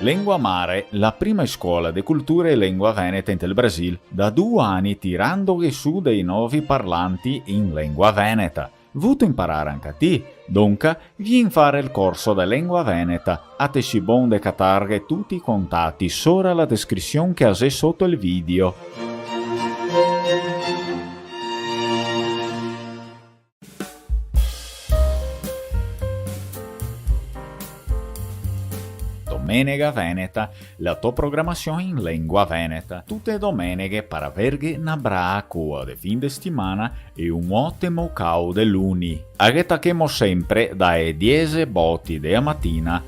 Lengua Mare, la prima scuola di cultura e lingua veneta in del Brasil, da 2 anni tirando su dei nuovi parlanti in lingua veneta. Vuto imparare anche a te, dunque vieni fare il corso di lingua veneta. A te si bon de catarghe tutti i contatti sopra la descrizione che hai sotto il video. Domenica Veneta, la tua programmazione in lingua veneta. Tutte domeniche per avere una brava cua di fin di settimana e un ottimo cau de luni. Aghetachemo sempre dalle 10 botti della mattina.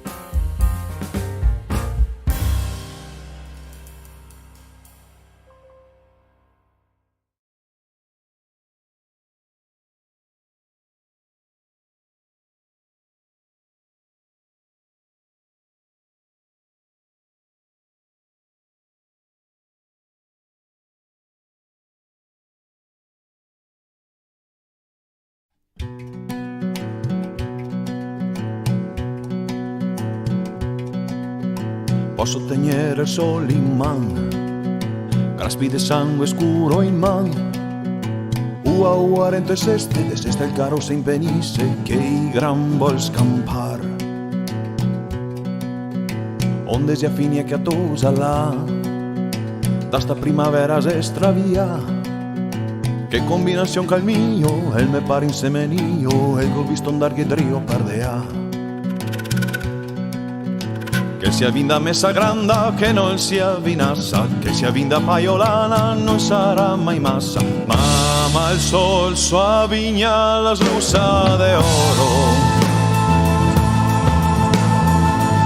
Posso tenere il sole in man, graspi di sangue scuro in man. Ua rento e seste il caro se impenisse che i gran vol scampar. Onde si affini e che atosa là, da sta primavera se stravia. Che combinazione cal mio, el me pare insemenio, e col visto andar che trio pardea. Che sia vinda messa granda, che non sia vinassa, che sia vinda paiolana, non sarà mai massa. Ma il sol sua vigna la slussa de oro.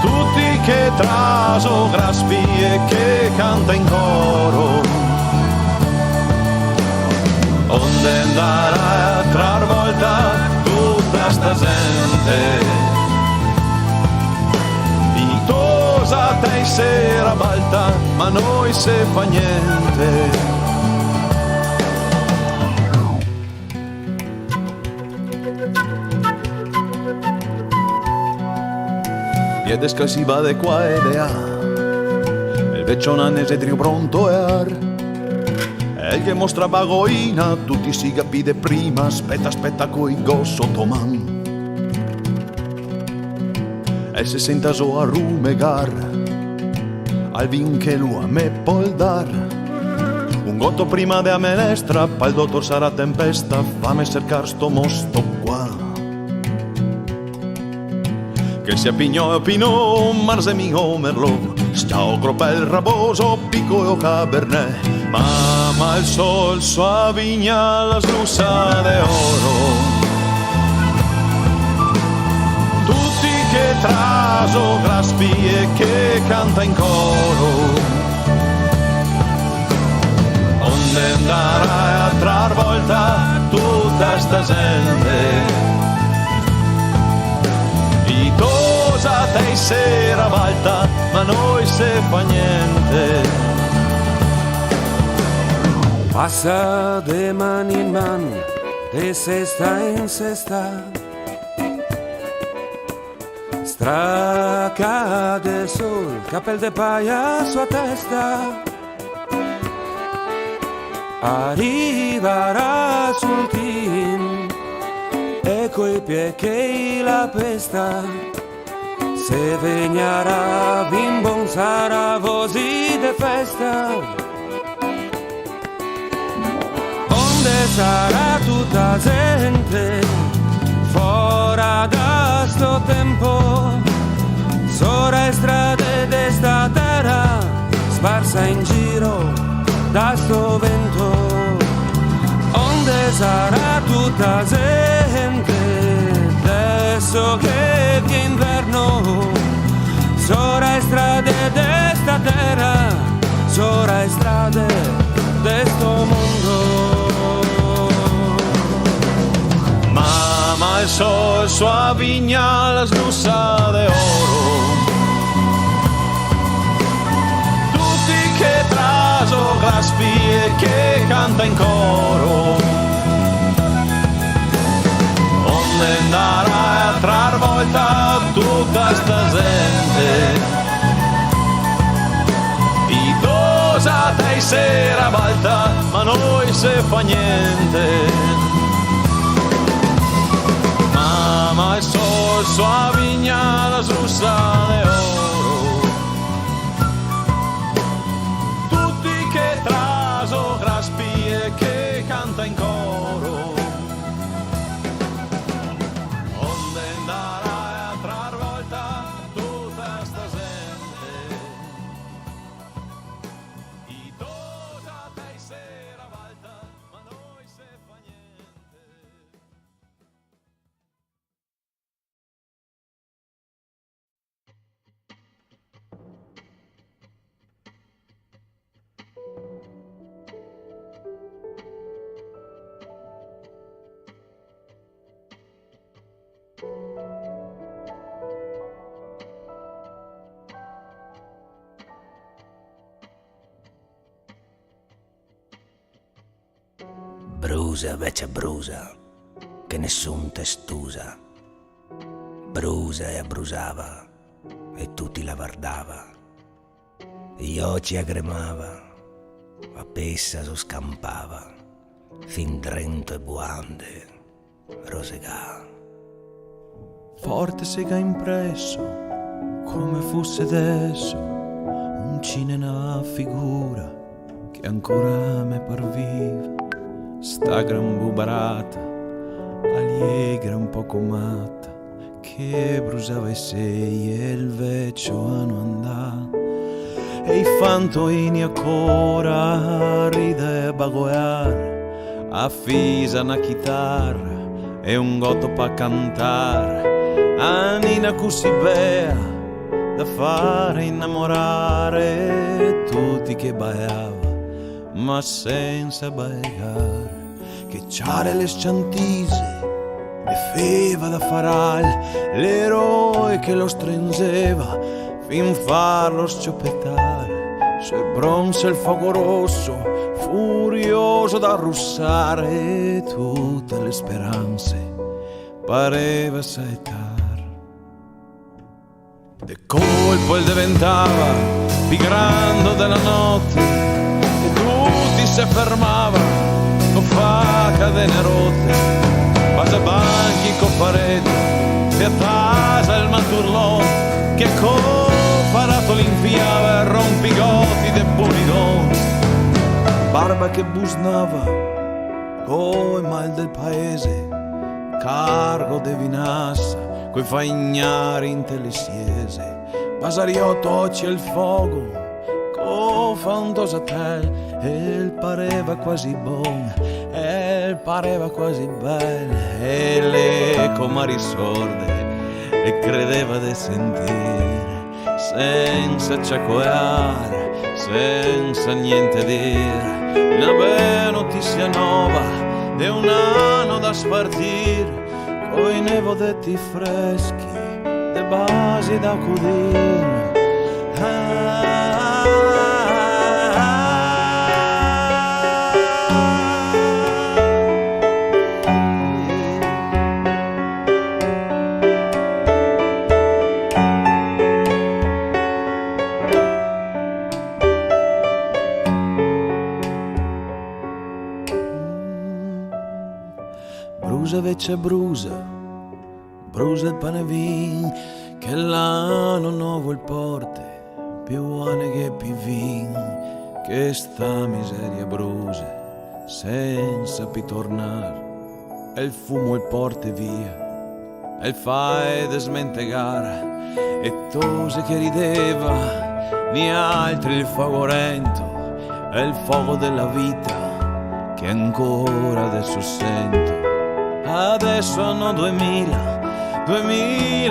Tutti che traso graspi e che canta in coro. Onde andrà a trar volta tutta sta gente. A te sera balta, ma noi se fa niente. Piede si va de qua e de là, il vecchionanese trio pronto e ar. E il che mostra bagoina, tutti si capite prima, aspetta coi go sotto man. E se senta so a rumegar al vin che lui a me può dar un gotto prima de a menestra pa il dottor sarà tempesta fammi cercar sto mosto qua che si appignò e pinò marzemino merlot stiao cropel raboso piccolo cabernet ma il sol sua vigna la slussa de oro che traso graspi e che canta in coro onde andrà a trar volta tutta sta gente i tosa te sera valta ma noi se fa niente passa de mano in mano de sesta in sesta stracade sul capel de paia sua testa arriverà sul team e coi piedi che la pesta se vegnarà bimbon sarà così de festa onde sarà tutta gente fora da sto tempo sopra le strade de sta terra sparsa in giro da sto vento onde sarà tutta gente adesso che è inverno sopra le strade de sta terra sopra le strade de sto mondo ma il sol sua vigna la slussa de oro tutti che traso graspi e che canta in coro onde andrà a trar volta tutta sta gente volta, ma noi se fa niente. Mama il sol, sua vigna, la russa de oro. Tutti che traso, graspie che canta in coro. Onde andare a trar volta tutta sta gente. I toja te sera volta, ma noi se fa niente. Brusa vece brusa, che nessun testusa. Brusa e abbrusava, e tutti la guardava. Gli occhi agremava, a pessa so scampava, fin drento e buande, rosegà. Forte sega impresso, come fosse adesso, un cinena figura che ancora me parviva. Sta gran bubarata, allegra un poco matta, che brusava i sei e il vecchio anno andà. E i fantoini ancora ride e bagoiar, affisa una chitarra e un gotto pa cantare. Anina così bea da fare innamorare tutti che baiava, ma senza baigare. Che c'are le sciantise, le feva da faral, l'eroe che lo stringeva fin farlo scioppettare. Se bronze il fuoco rosso, furioso da russare, tutte le speranze pareva saetar. De colpo il diventava più grande della notte e tutti si fermavano con fa cadene rotte, passa banchi con parete e a casa il maturlò che cofarato limpiava e rompigoti de pulidon. Barba che busnava coi mal del paese, cargo de vinassa coi fagnari in telesiese, Basariotto occhi il fuoco fantosa tel, e pareva quasi buon, e pareva quasi bella, e l'eco ma risorde e credeva di sentire, senza ciacoare, senza niente dire, una bella notizia nuova di un anno da spartire, coi nevodetti freschi, de basi da cudire. Brusa vecchia brusa, brusa il pane vin, che l'anno nuovo il porte, più ane che più vin, che sta miseria bruse, senza più tornare, e il fumo il porte via, e il fai de smentegare, e tose che rideva, ni altri il favorento, e il fuoco della vita, che ancora adesso sento. Adesso hanno 2000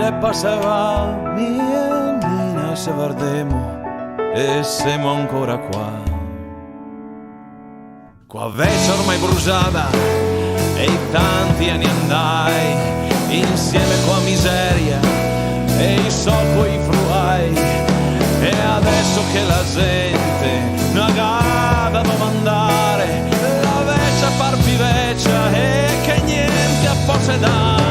e passava mia Nina se guardemo e siamo ancora qua. Qua vecchia ormai bruciata e i tanti anni andai insieme qua miseria e i socco i fruai e adesso che la gente non ha da domandare la vecchia parpi vecchia e che niente a possa dare.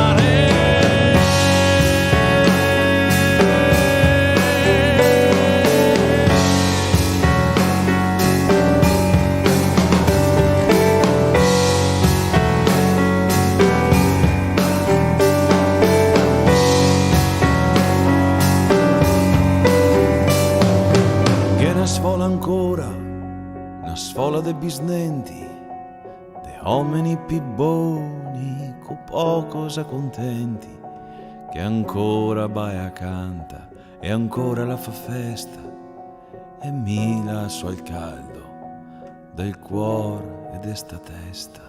parla de bisnenti, de uomini più buoni, co poco sa contenti, che ancora baia canta e ancora la fa festa, e mi lascio al caldo del cuore e desta testa.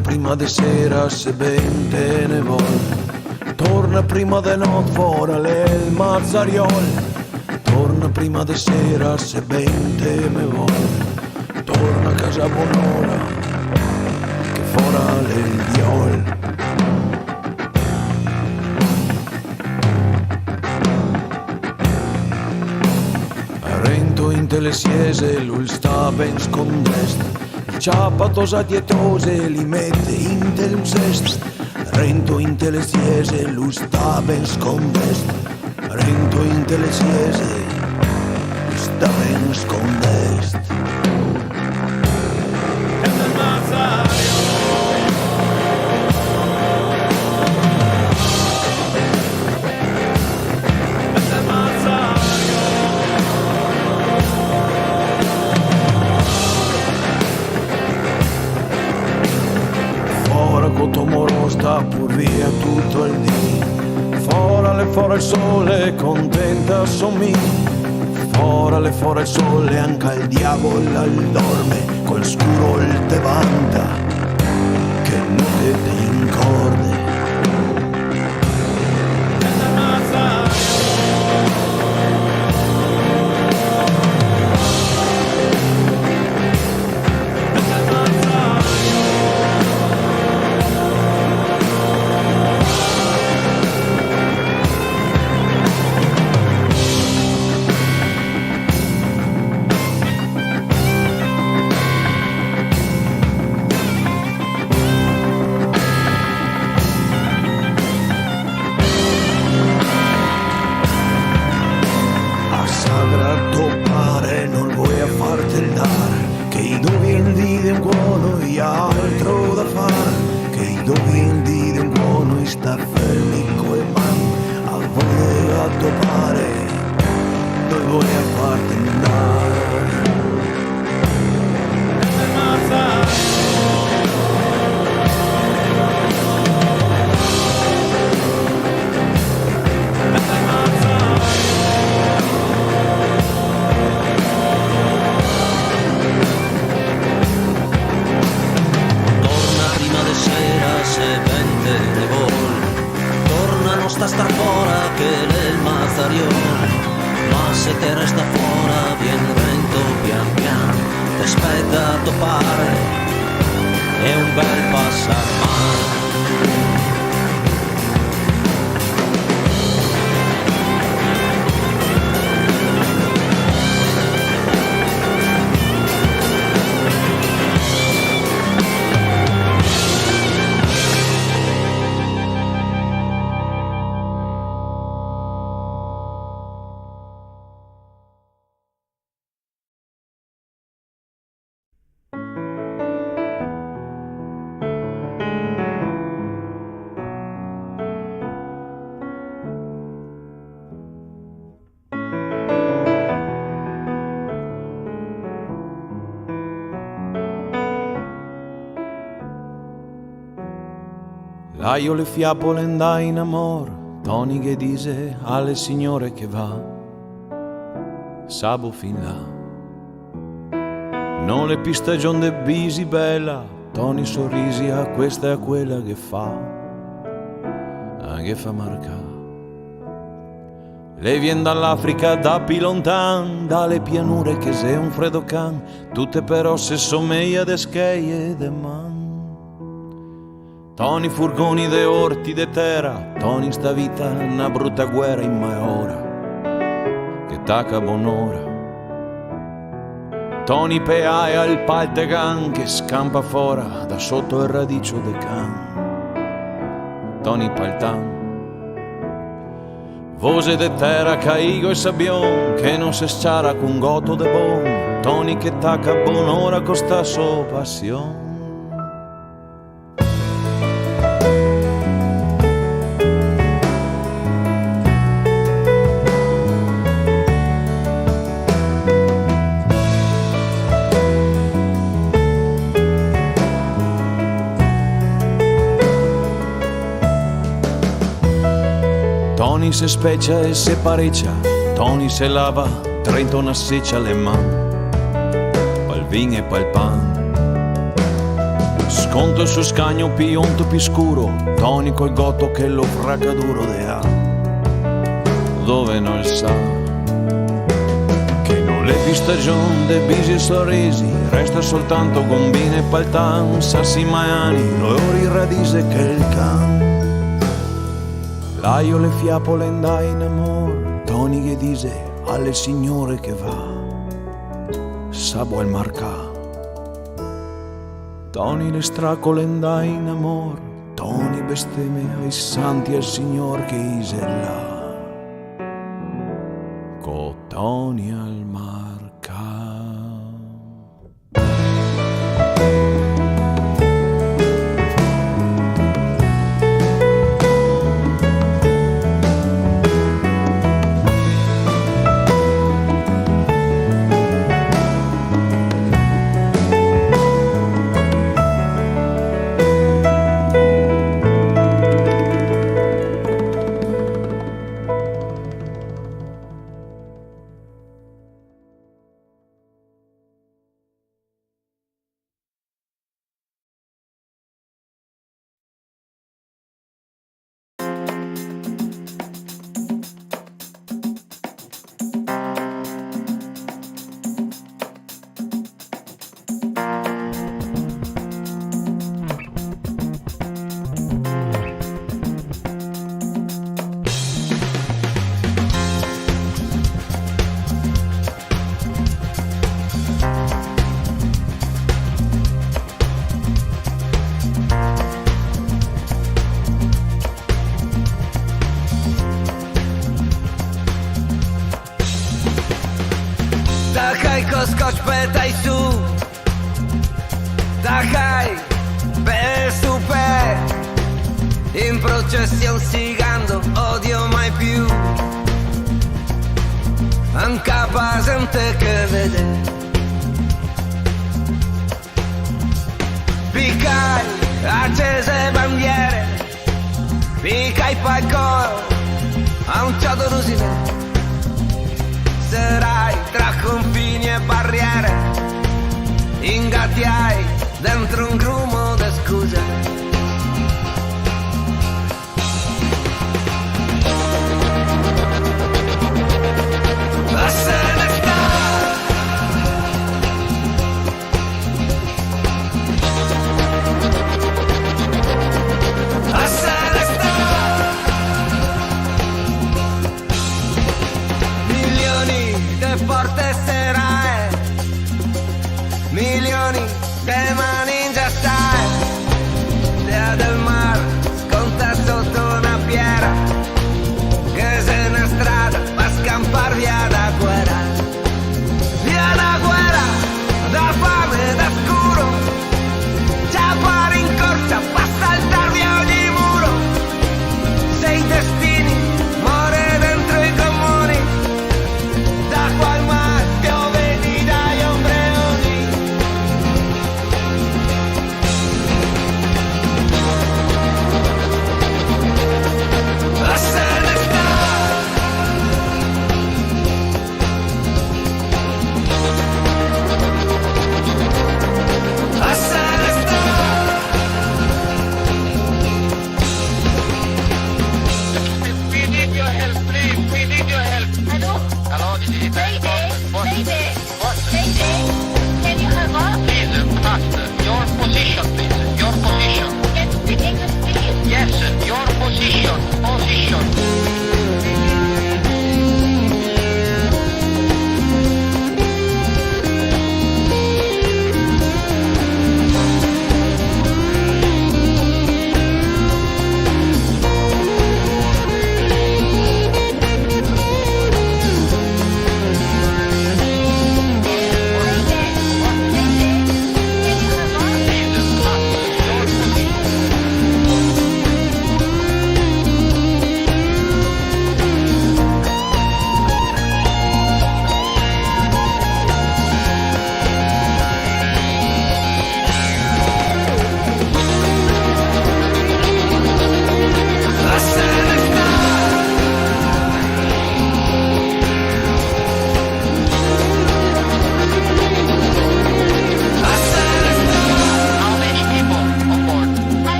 Prima de sera se ben te ne vol, torna prima de not fora l'el mazzariol, torna prima de sera se ben te ne vol, torna a casa buon'ora che fora l'el diol. Rento in telesiese lui sta ben scondest, ciapatosa dietose li mette in telumsest, rento in telesiese lui sta ben scondest, rento in telesiese lui sta ben scondest. Cotomoro sta pur via tutto il dì, fora il sole contenta sommi, fora il sole anche il diavolo al dorme, col scuro il te vanta che non te incorde. Là io le fiappole andai in amor, Tony che dice alle signore che va, sabo fin là. Non le pistagion de bisi bella, Toni sorrisi a questa e a quella che fa marcare. Lei vien dall'Africa da più lontan, dalle pianure che sei un freddo can, tutte però se somiglia de scheie de man. Toni furgoni de orti de terra, Toni sta vita una brutta guerra in mai ora, che tacca buon'ora. Toni peae al paltegan che scampa fora da sotto il radicio de can. Toni paltan, voce de terra caigo e sabbion che non se sciara con goto de bon. Toni che tacca buon'ora con sta sua passione. Toni se speccia e se pareccia, Toni se lava, Trento una seccia le mani, pal vin e pal pan. Sconto su scagno pionto più scuro, Toni col gotto che lo fracca duro de ha, dove non sa, che non le più stagione de bisi e sorrisi, resta soltanto gombine e paltan, sassi maiani, l'ori radise che il can. L'aio le fiapole andai in amor, Toni che dice alle signore che va, sabo al marcà. Toni le stracole andai in amor, Toni bestemme ai santi al signor che ise là, co Toni al marcà. Scotch petaj su, dachaj per super, in processione sigando odio mai più, anche gente che vede, picai accese bandiere, picai palcoro a un ciado rusine. Serai tra confini e barriere, ingattiai dentro un grumo di scuse. A se ne sta, a se ne sta. Porte serae, milioni di mani in giastai,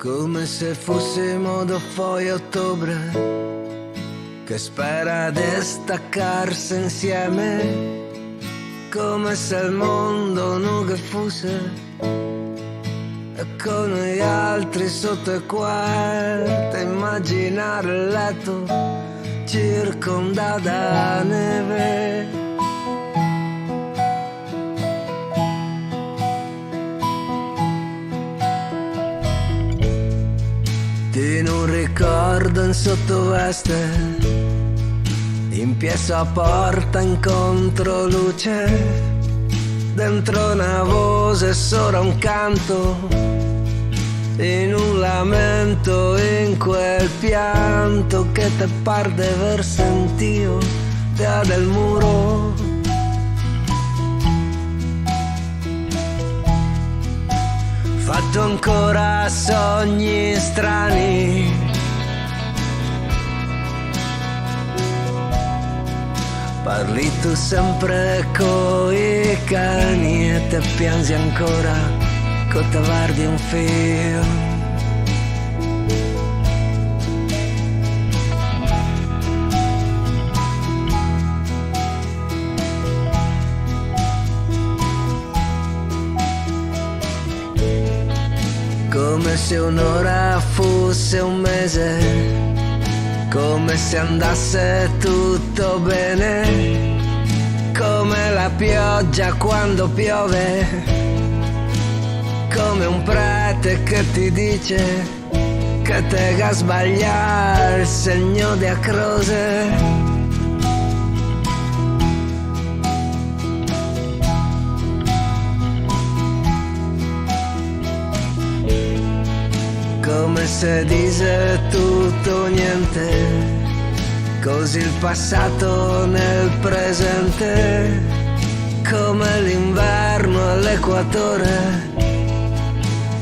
Come se fossimo dopo ottobre, che spera di staccarsi insieme, come se il mondo non che fosse, e con gli altri sotto il quarto, immaginare il letto circondato da neve. Ti non ricordo in sottoveste, in piazza porta in controluce, dentro una voce solo un canto, in un lamento, in quel pianto che te par di aver sentito da del muro. Fatto ancora sogni strani, parli tu sempre coi cani e te piangi ancora con te guardi un film. Come se un'ora fosse un mese, come se andasse tutto bene, come la pioggia quando piove, come un prete che ti dice che te ga sbagliare il segno di croce. Come se dice tutto niente, così il passato nel presente, come l'inverno all'equatore,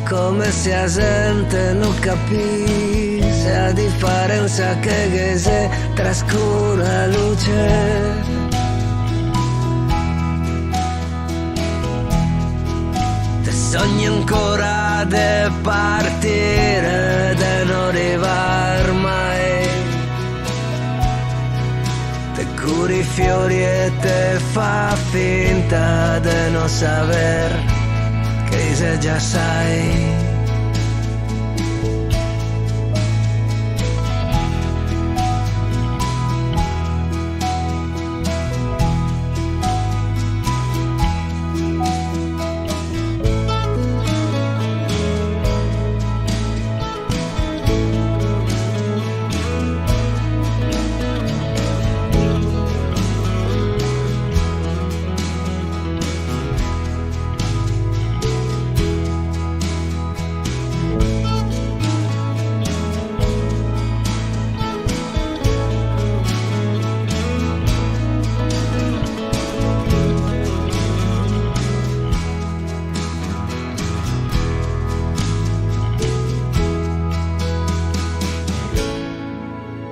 come se la gente non capisse la differenza che se trascura luce. Sogni ancora di partire, di non arrivare mai. Te curi i fiori e te fa finta di non saper che se già sai.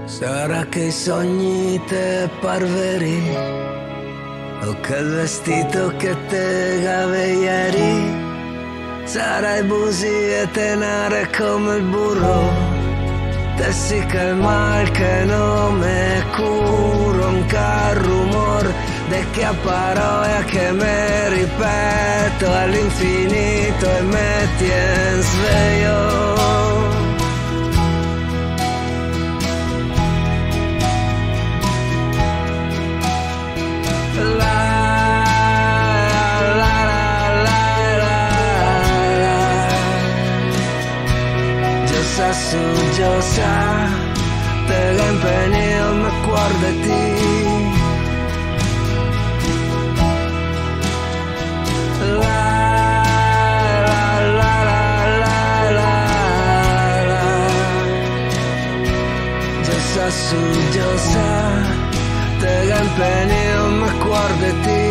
Sarà che i sogni te par veri, o che il vestito che te gavi ieri, sarà i busi e tenere come il burro, te sì che il mal che non me curo, un car rumor de che a parole che me ripeto all'infinito e me tien sveglio. Sugiosa, te la empeño, me acuerdo de ti. Sugiosa, te la empeño, me acuerdo de ti.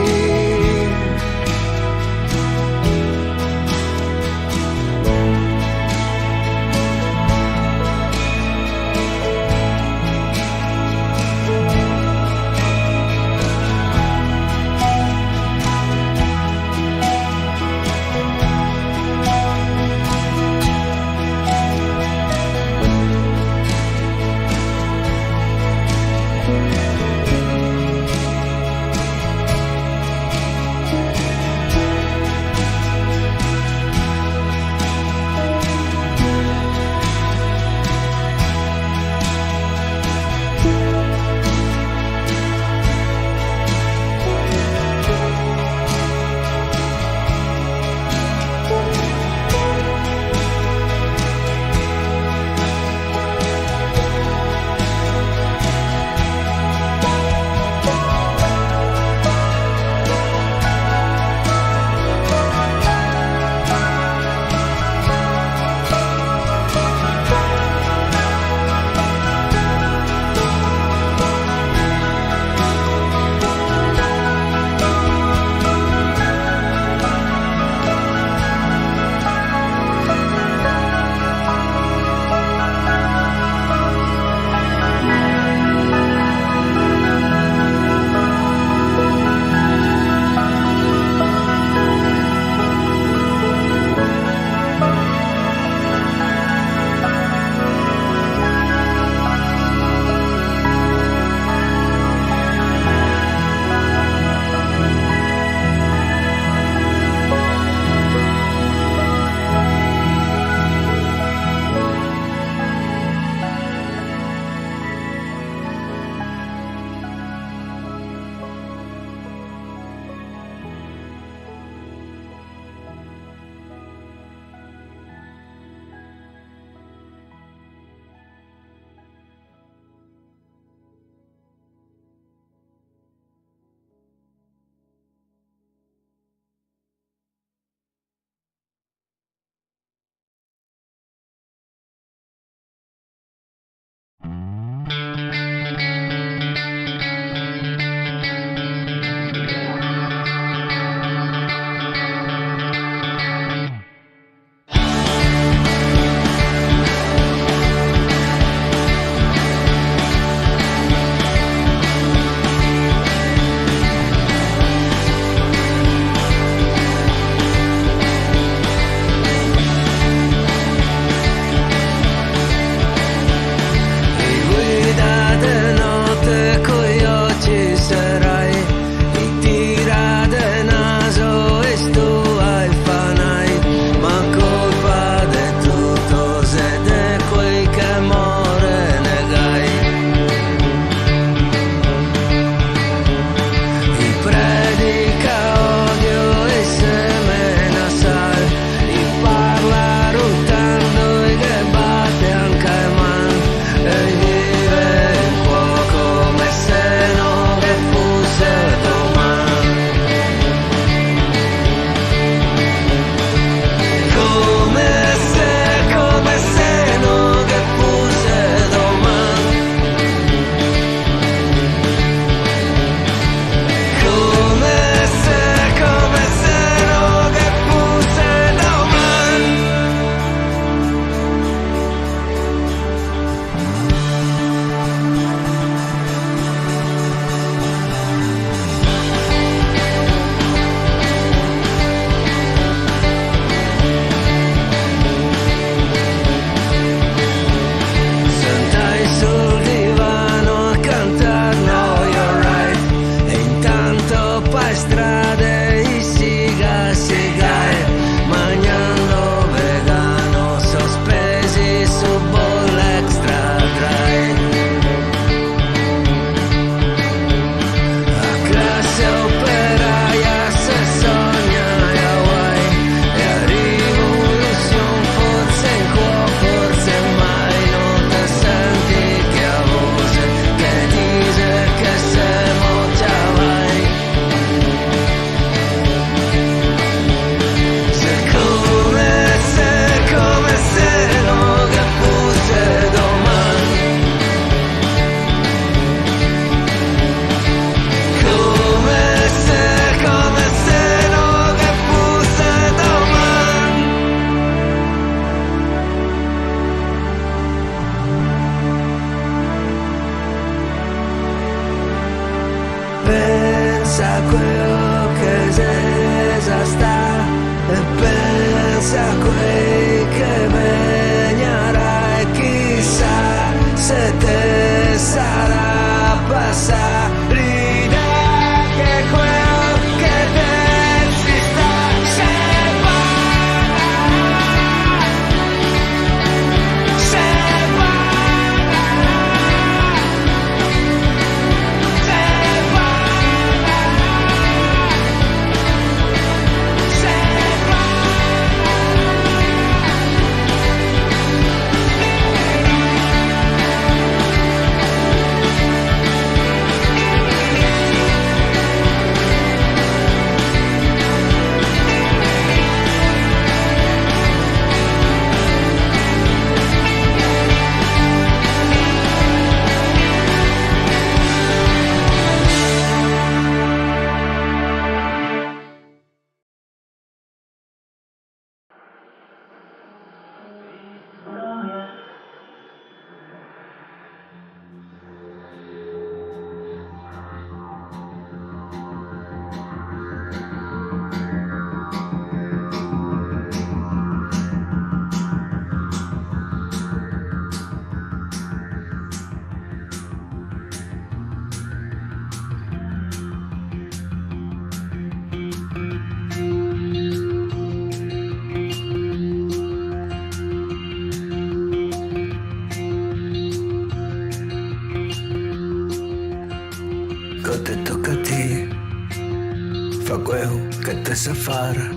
quello che te sa fare.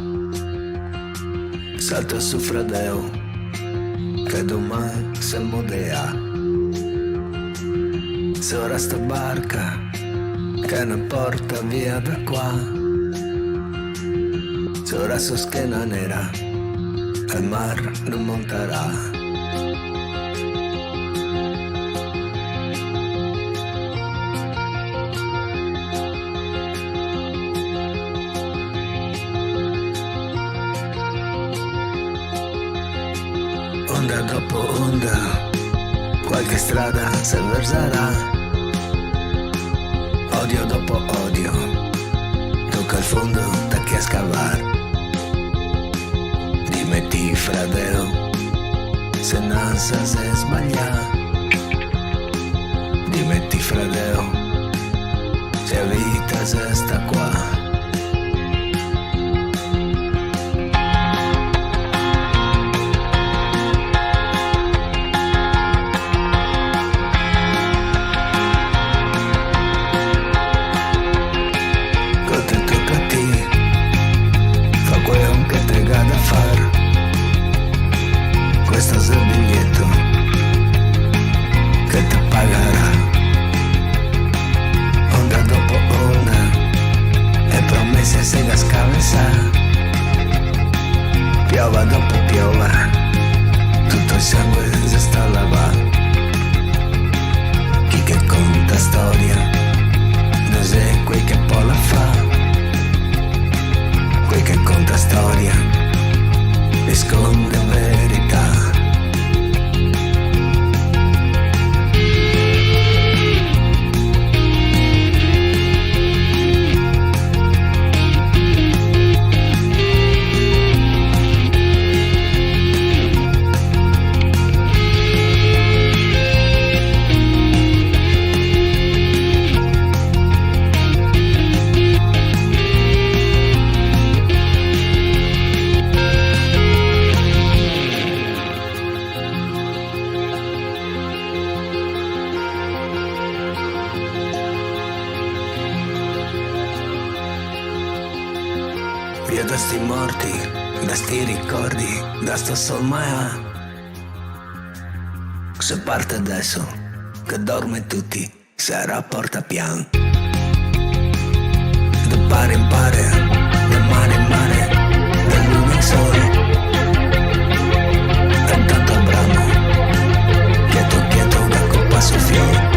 Salta su fradeo, che domani si modea. Sora sta barca che ne porta via da qua. Sora su schiena nera, il mar non monterà. Onda dopo onda, qualche strada si verserà. Odio dopo odio, tocca il fondo, tacchi a scavare. Dimetti fradeo, se non sa se sbaglia. Dimetti fradeo, se vita se sta qua. Questo è il biglietto che ti pagherà. Onda dopo onda, e promesse se la scavenza. Piova dopo piova, tutto il sangue si sta a lavare. Chi che conta storia, non sei quel che poi la fa. Quel che conta storia nasconde verità. Io da sti morti, da sti ricordi, da sto sol mai. Se parte adesso, che dorme tutti, se rapporta pian. Da pare in pare, da mare in mare, da luna in sole. E tanto il brano, quieto quieto, da coppa sul fiore.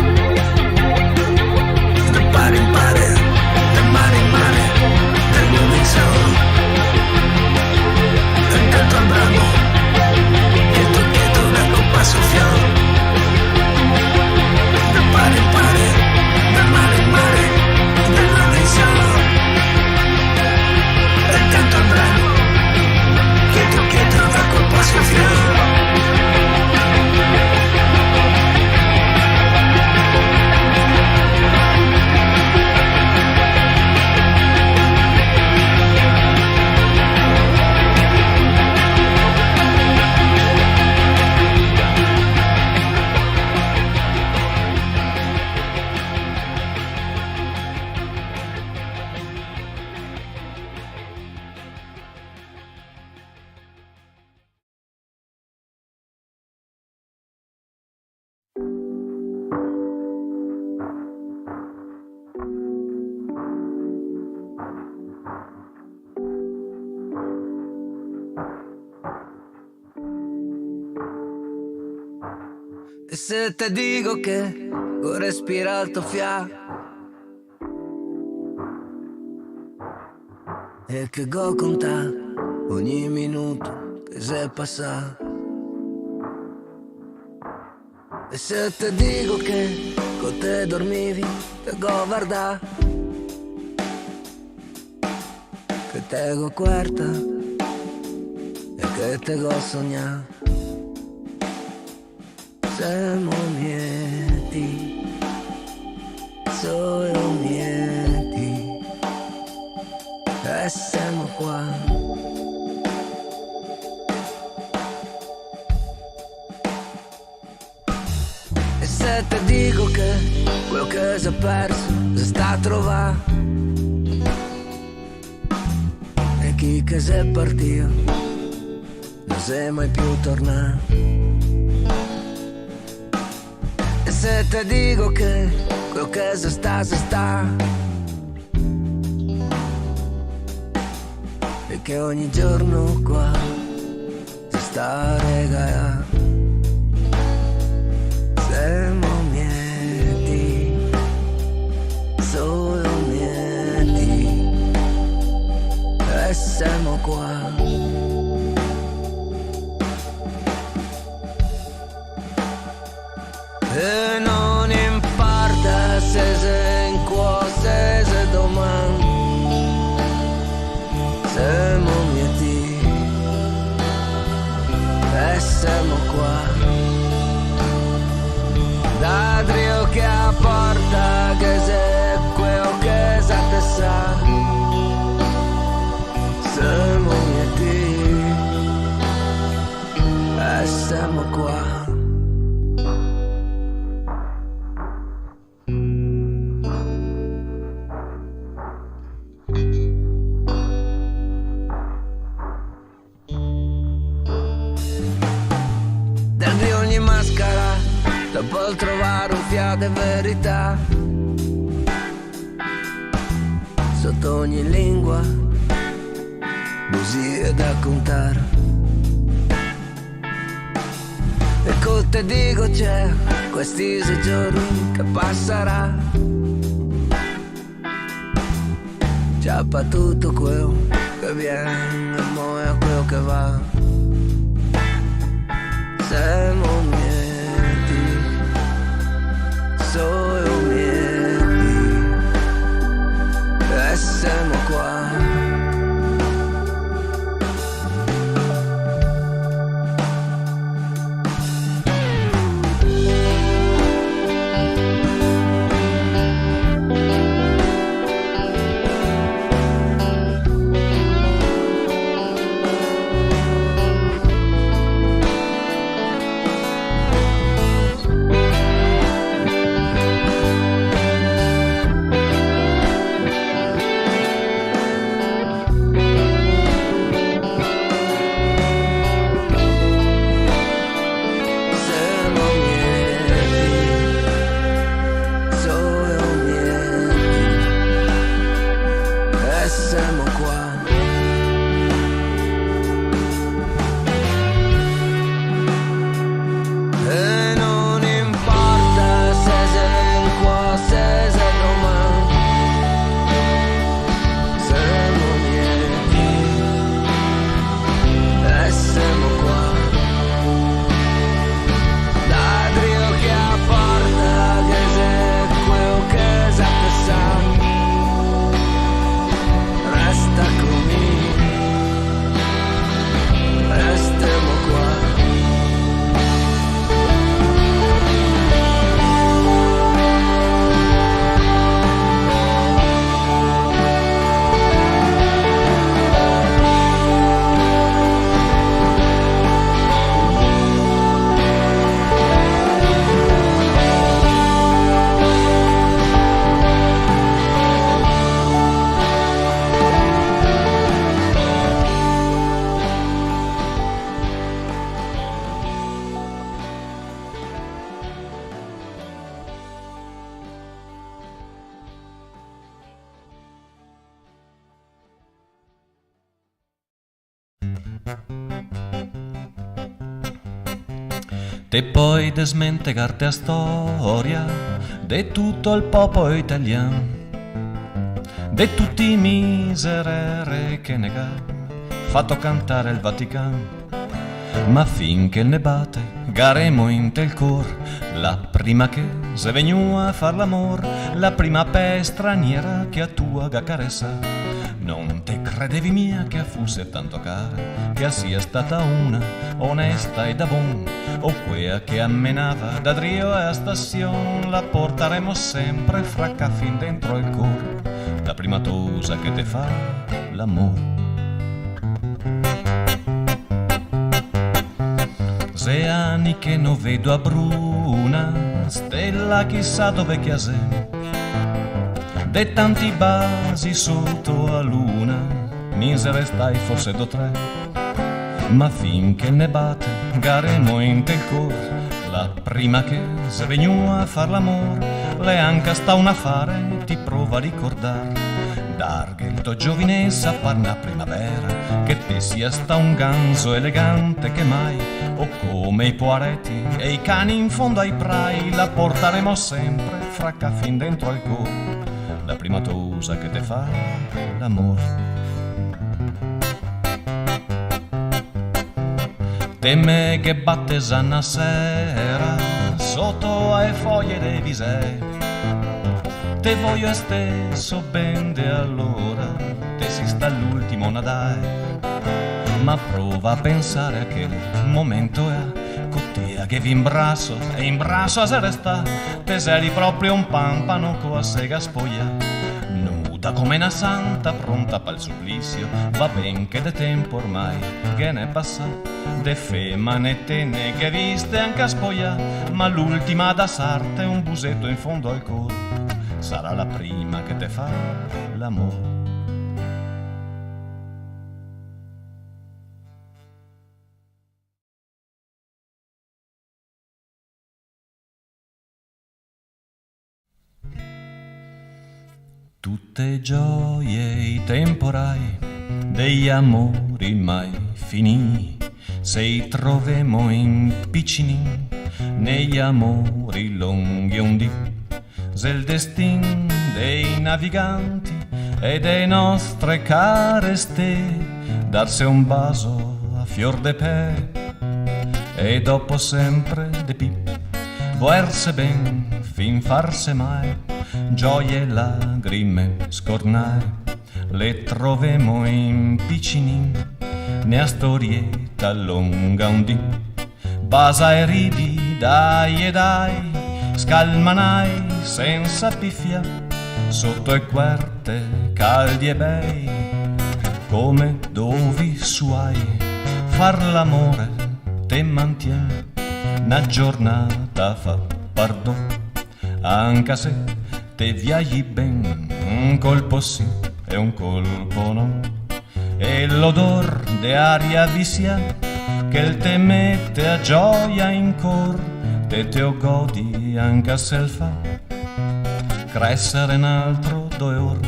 Da pare in pare, da mare in mare, da luna in sole. Tanto al bravo, quieto quieto, una coppa sul fiore. Da pare in pare, da mare in mare, da luna in sole. Tanto al bravo, quieto quieto, una coppa sul fiore. E se te dico che ho respirato fiato e che ho contato ogni minuto che si è passato. E se te dico che con te dormivi, te go guarda, che te go quarta e che te go sognare. Siamo mieti, solo mieti, e siamo qua. E se te dico che quello che si è perso si sta a trovare, che se partio non sei mai più tornato. E se te dico che quel che se sta e che ogni giorno qua si sta a regalare, siamo mieti, solo mieti, e siamo qua. E non importa se sei in qua, se sei domani, siamo mieti, e siamo qua. Da trio che apporta che se quello che sa te sa, siamo mieti, e siamo qua. Dopo trovare un fiato e verità sotto ogni lingua, bugie da contare. E con te dico c'è questi 6 giorni che passerà, già per tutto quello che viene e poi a quello che va. Siamo mieti, solo mieti, e siamo qua. Te puoi desmentegarti a storia di tutto il popolo italiano, di tutti i miserere che nega fatto cantare il Vaticano. Ma finché ne bate garemo in tel cor, la prima che se veniu a far l'amor, la prima pe straniera che a tua ga caressa. Non te credevi mia che fosse tanto cara, che sia stata una onesta e da buon, o quella che ammenava da Drio e a stazione, la porteremo sempre fracca fin dentro il cor, la prima cosa che te fa l'amor. 6 anni che non vedo a Bruna, stella chissà dove chiasè, de tanti basi sotto a luna, misere stai forse do tre, ma finché ne batte garemo in tel cor, la prima che se vegnu a far l'amor, le anca sta un affare, ti prova a ricordar, darghe il tuo giovinezza parna primavera, che te sia sta un ganzo elegante che mai, o come i poaretti e i cani in fondo ai prai, la porteremo sempre fracca fin dentro al cor, la prima cosa che te fa l'amor. Temme che batte sanna sera sotto ai foglie dei visei, te voglio stesso bende allora, te si sta l'ultimo nadai, ma prova a pensare a che momento è, cottea che vi imbrasso e in brasso a se resta, te sei proprio un pampano con la sega spoglia, nuda come una santa pronta pal supplizio, va ben che de tempo ormai che ne passa, de femmine tenne che viste anche a spoglia, ma l'ultima da sarte un busetto in fondo al cor, sarà la prima che te fa l'amore. Tutte gioie i temporai degli amori mai finì, se trovemo in piccini negli amori lunghi undi, se il destin dei naviganti e dei nostre care ste, darsi un baso a fior de pe e dopo sempre de pi, voerse ben fin farse mai, gioie e lagrime scornare, le trovemo in piccini ne a storietta lunga un dì, basa e ridi dai e dai, scalmanai senza piffia, sotto e querte caldi e bei, come dovi suai, far l'amore te mantiene, una giornata fa pardon, anche se te viagli ben, un colpo sì e un colpo no, e l'odor de aria vi sia, che il te mette a gioia in cor, te o godi anche se il fa, crescere in altro 2 ore,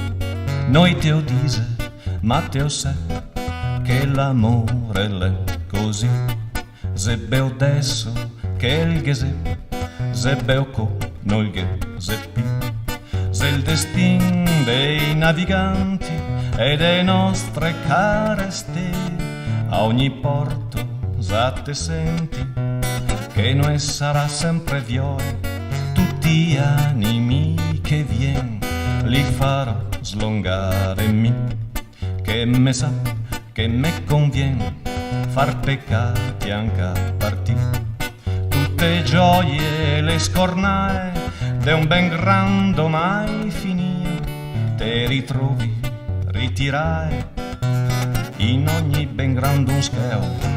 noi te o dise, ma te o se, che l'amore l'è così, zebbeo adesso che il ghese, zebbeo co, no il gheseppi, se il destin dei naviganti e dei nostre care stelle, a ogni porto te senti, che noi sarà sempre vioe, tutti gli animi che vien, li farò slongare mi, che me sa, che me convien, far peccati anche a partire, tutte gioie le scornae, de un ben gran domai finire, te ritrovi, ritirai, in ogni ben grande un scheo.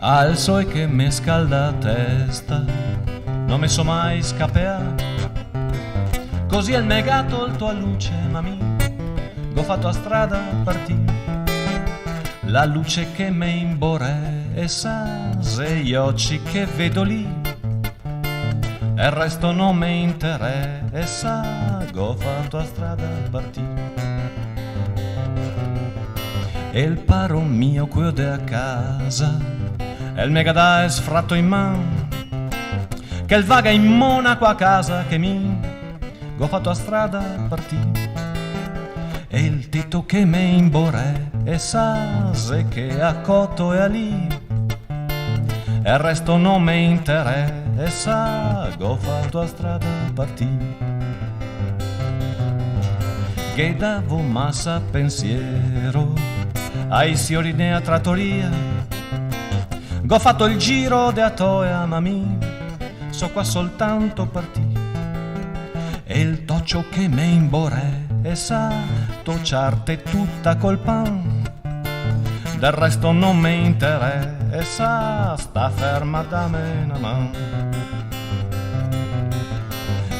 Alzo e che me scalda a testa, non me so mai scappare, così al negato il tua luce, mami, go fatto a strada partire, la luce che me imbore e sa, se gli occhi che vedo lì, e il resto non me interessa, go fatto a strada partire. E il paro mio cuore a casa, e il megada è sfratto in man, che il vaga in monaco a casa che mi go fatto a strada partire, e il tetto che me imbore e sa se che a cotto e a lì, e il resto non me interessa, go fatto a strada partire. Che davo massa pensiero ai siorine a trattoria, go fatto il giro de Atoia, mami, so qua soltanto partì, e il toccio che me imbore e sa tocciarte tutta col pan, del resto non mi interessa, sta ferma da me una mano.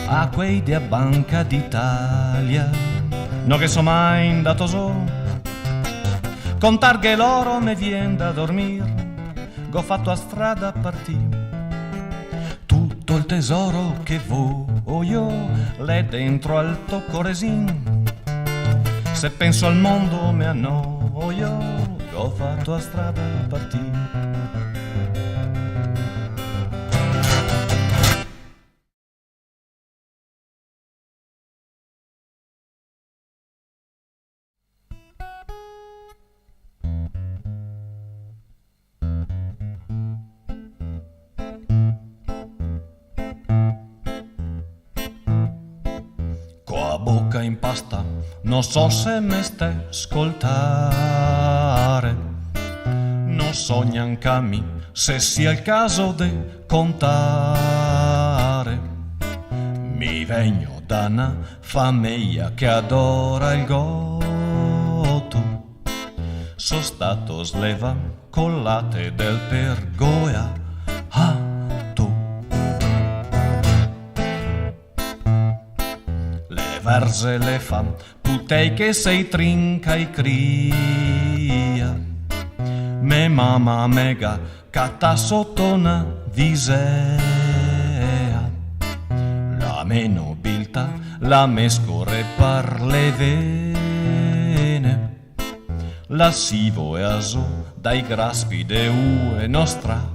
A quei di Banca d'Italia, no che so mai andato so, con targhe l'oro me vien da dormir, go fatto a strada a partire. Tutto il tesoro che voglio l'è dentro al toccoresin. Se penso al mondo mi annoio, ho fatto a strada a partire. Bocca in pasta, non so se me stai ascoltare, non so neanche a me se sia il caso di contare. Mi vegno da una famiglia che adora il gotto, so stato sleva con latte del pergoia. Verse le fa, putei che sei trinca e cria. Me mamma mega catta sotto una visea. La me nobiltà, la me scorre per le vene. La sivo e aso dai graspi de ue nostra.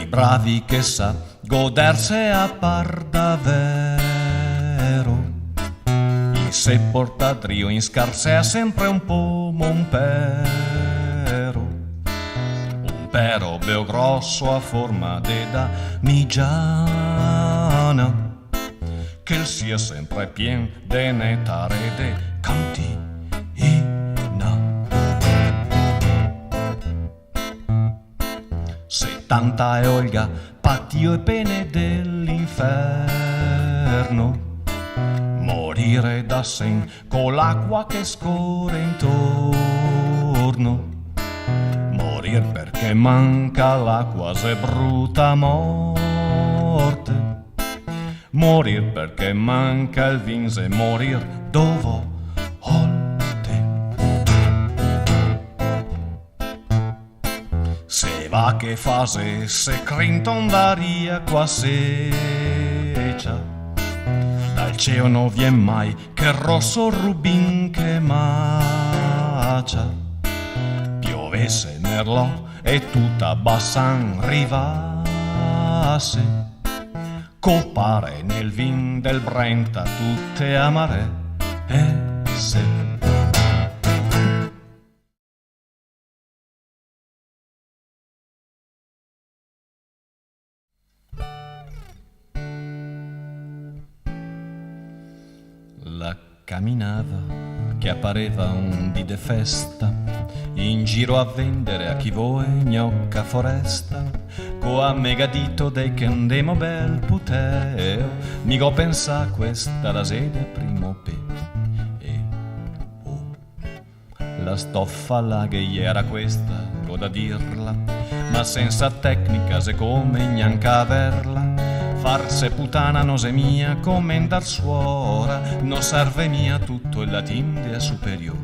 Bravi che sa goderse a par davvero, e se porta drio in scarsea sempre un po' un pero beo grosso a forma de damigiana, che sia sempre pien de netare de canti. Tanta è Olga, patio e pene dell'inferno, morire da sen con l'acqua che scorre intorno, morir perché manca l'acqua se bruta morte, morir perché manca il vin se morir dovo. Va che fase se Crinton d'aria qua seccia, dal cielo non vien mai che rosso rubin che macia, piovesse merlò e tutta Bassan rivasse, copare nel vin del Brenta tutte amare e se. Camminava che appareva un dì de festa, in giro a vendere a chi vuoi gnocca foresta, co a megadito dei che andemo bel puteo, mi go pensa questa la sede primo pe. La stoffa là che era questa, go da dirla, ma senza tecnica se come neanche averla. Farse putana no se mia, commendar suora, no serve mia tutto il latin de superiore.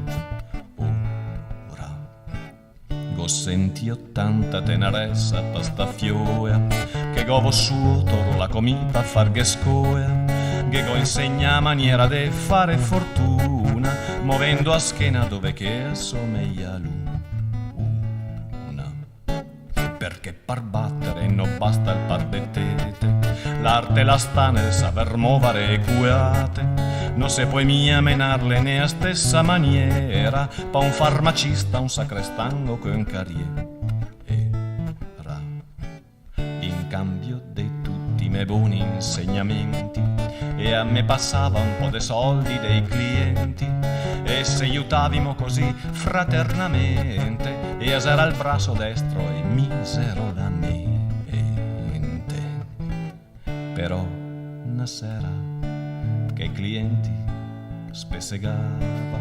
Ora, go sentio tanta tenerezza pasta fioia, che govo suo toro la comipa farghe scoia, che go insegna maniera de fare fortuna, muovendo a schiena dove che assomiglia l'una. Perché par battere non basta il par de tete, l'arte la sta nel saper muovere cuate, non se puoi mia menarle ne a stessa maniera, pa un farmacista, un sacrestango che un carriere. Era in cambio di tutti i miei buoni insegnamenti, e a me passava un po' de soldi dei clienti, e se aiutavimo così fraternamente, e asera il braccio destro e misero la mente. Però una sera che i clienti spessegava.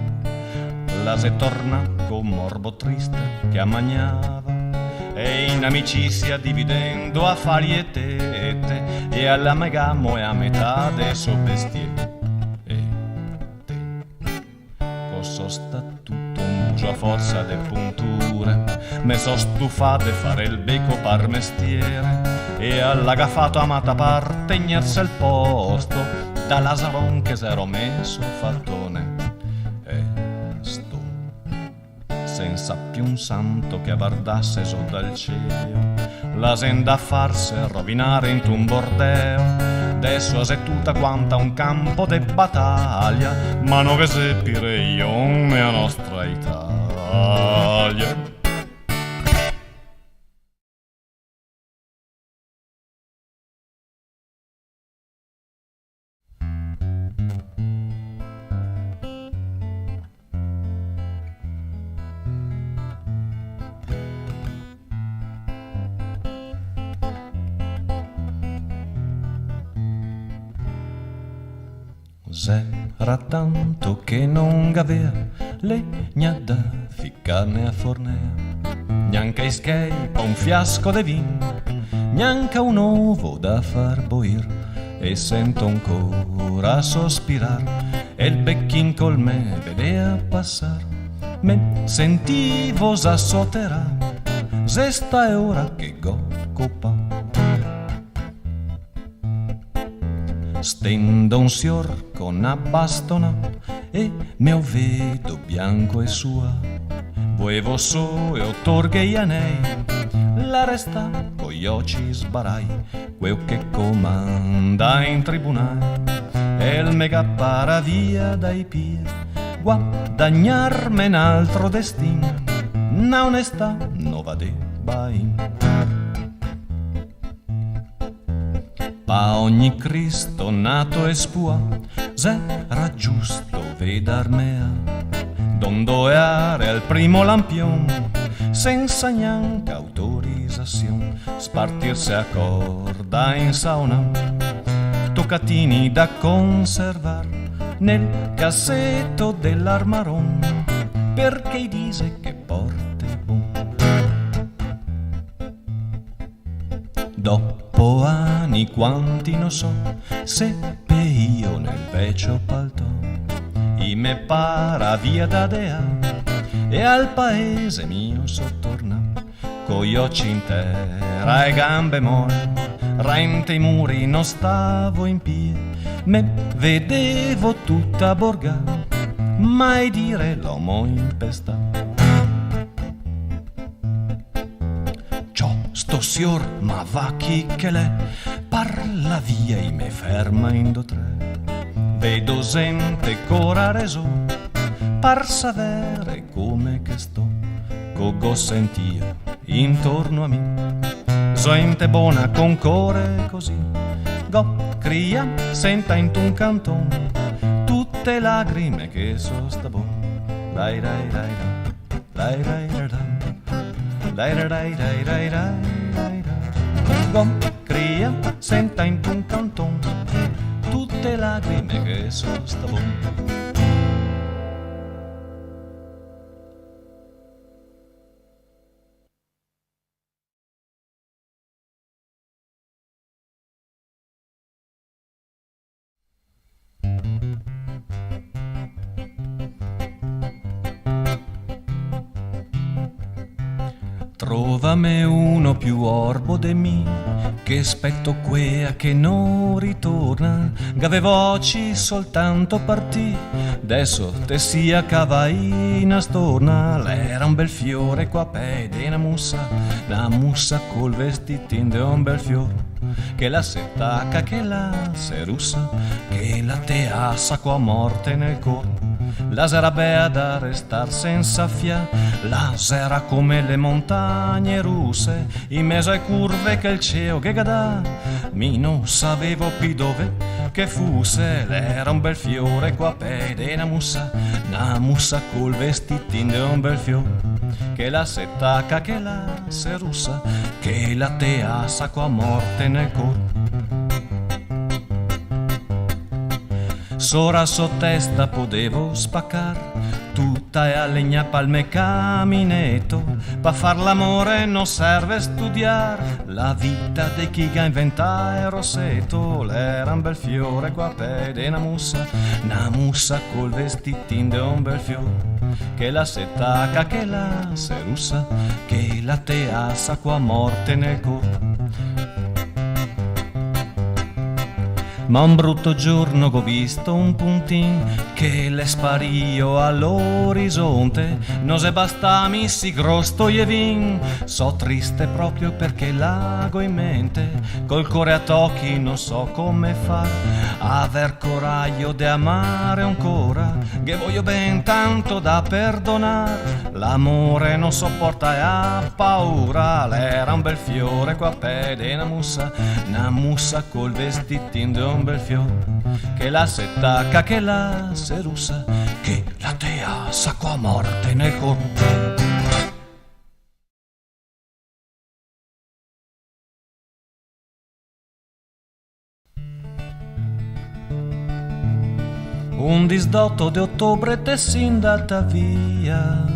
La se torna con morbo triste che ammagnava, e in amicizia dividendo affari e tete, e alla megamo e a metà de so bestie. E te, coso sta tutto un muso a forza de punture, me so stufato de fare il becco par mestiere, e all'agafato amata parte ignerse il posto, da Lazaron che s'ero messo fattone. E sto senza più un santo che guardasse su dal cielo, la senda a farse rovinare in un bordeo. Adesso è tutta quanta un campo de battaglia, ma non che seppire io nella nostra Italia. S'era tanto che non aveva legna da ficcarne a fornea, neanche i scheipa un fiasco de vin, neanche un ovo da far boir, e sento ancora sospirar, e il becchin col me vedea passar, me sentivo sa sotterà, zesta è ora che go copa. Stendo un sior con una bastona e me vedo bianco e sua, volevo so e ottorghe gli anei, la resta con gli occhi sbarai, quel che comanda in tribunale, e il mega para via dai piedi, guadagnarme un altro destino, na onestà no va de bain. Pa ogni Cristo nato e spua, s'era giusto vedarmea, dondoeare al primo lampion, senza neanche autorizzazione, spartirsi a corda in sauna, toccatini da conservar nel cassetto dell'armaron, perché dice che porte buon. Dopo anni quanti non so, seppe io nel vecchio palto, i me para via da dea, e al paese mio sottorna, con gli occhi in terra e gambe molle, rente i muri non stavo in piedi, me vedevo tutta borga, mai dire l'uomo in pesta. Sto signor ma va chi che l'è, parla via e me ferma in do tre, vedo gente cora reso, par savere come che sto, co sentio intorno a me, gente buona con core così, go cria senta in un canton, tutte lacrime che so sta bon, dai dai dai dai dai dai dai. Dai dai dai dai dai dai dai, go cria senta in un canton, tutte lacrime che so sta bon. Trovame uno più orbo de me, che spetto quea che non ritorna, c'avevo occhi soltanto partì, adesso te sia cavaina storna, l'era un bel fiore qua pede una mussa col vestitin de un bel fiore, che la setacca, che la serussa, che la teassa qua morte nel corpo. La sera bea da restar senza fia, la sera come le montagne russe, in mezzo ai curve che il cielo che cadà, mi non sapevo più dove che fosse, l'era un bel fiore qua pede una mussa col vestitin di un bel fiore, che la setacca, che la serussa, che la teassa qua morte nel corpo. Sora so testa potevo spaccar tutta e a legna palme caminetto. Pa far l'amore non serve studiare la vita di chi ga inventa il rossetto. L'era un bel fiore qua pede una mussa col vestitin de un bel fiore, che la settaca, che la serussa, che la teassa qua morte nel corpo. Ma un brutto giorno ho visto un puntin che le spario all'orizzonte. Non se basta missi grosto e vin, so triste proprio perché l'ago in mente. Col cuore a tocchi non so come far, aver coraggio de amare ancora, che voglio ben tanto da perdonar. L'amore non sopporta e ha paura. L'era un bel fiore qua pede una mussa col vestitin de un bel fiore, che la settaca, che la serussa, che la teassa qua morte nel corpo. Un disdotto di ottobre te si andata via,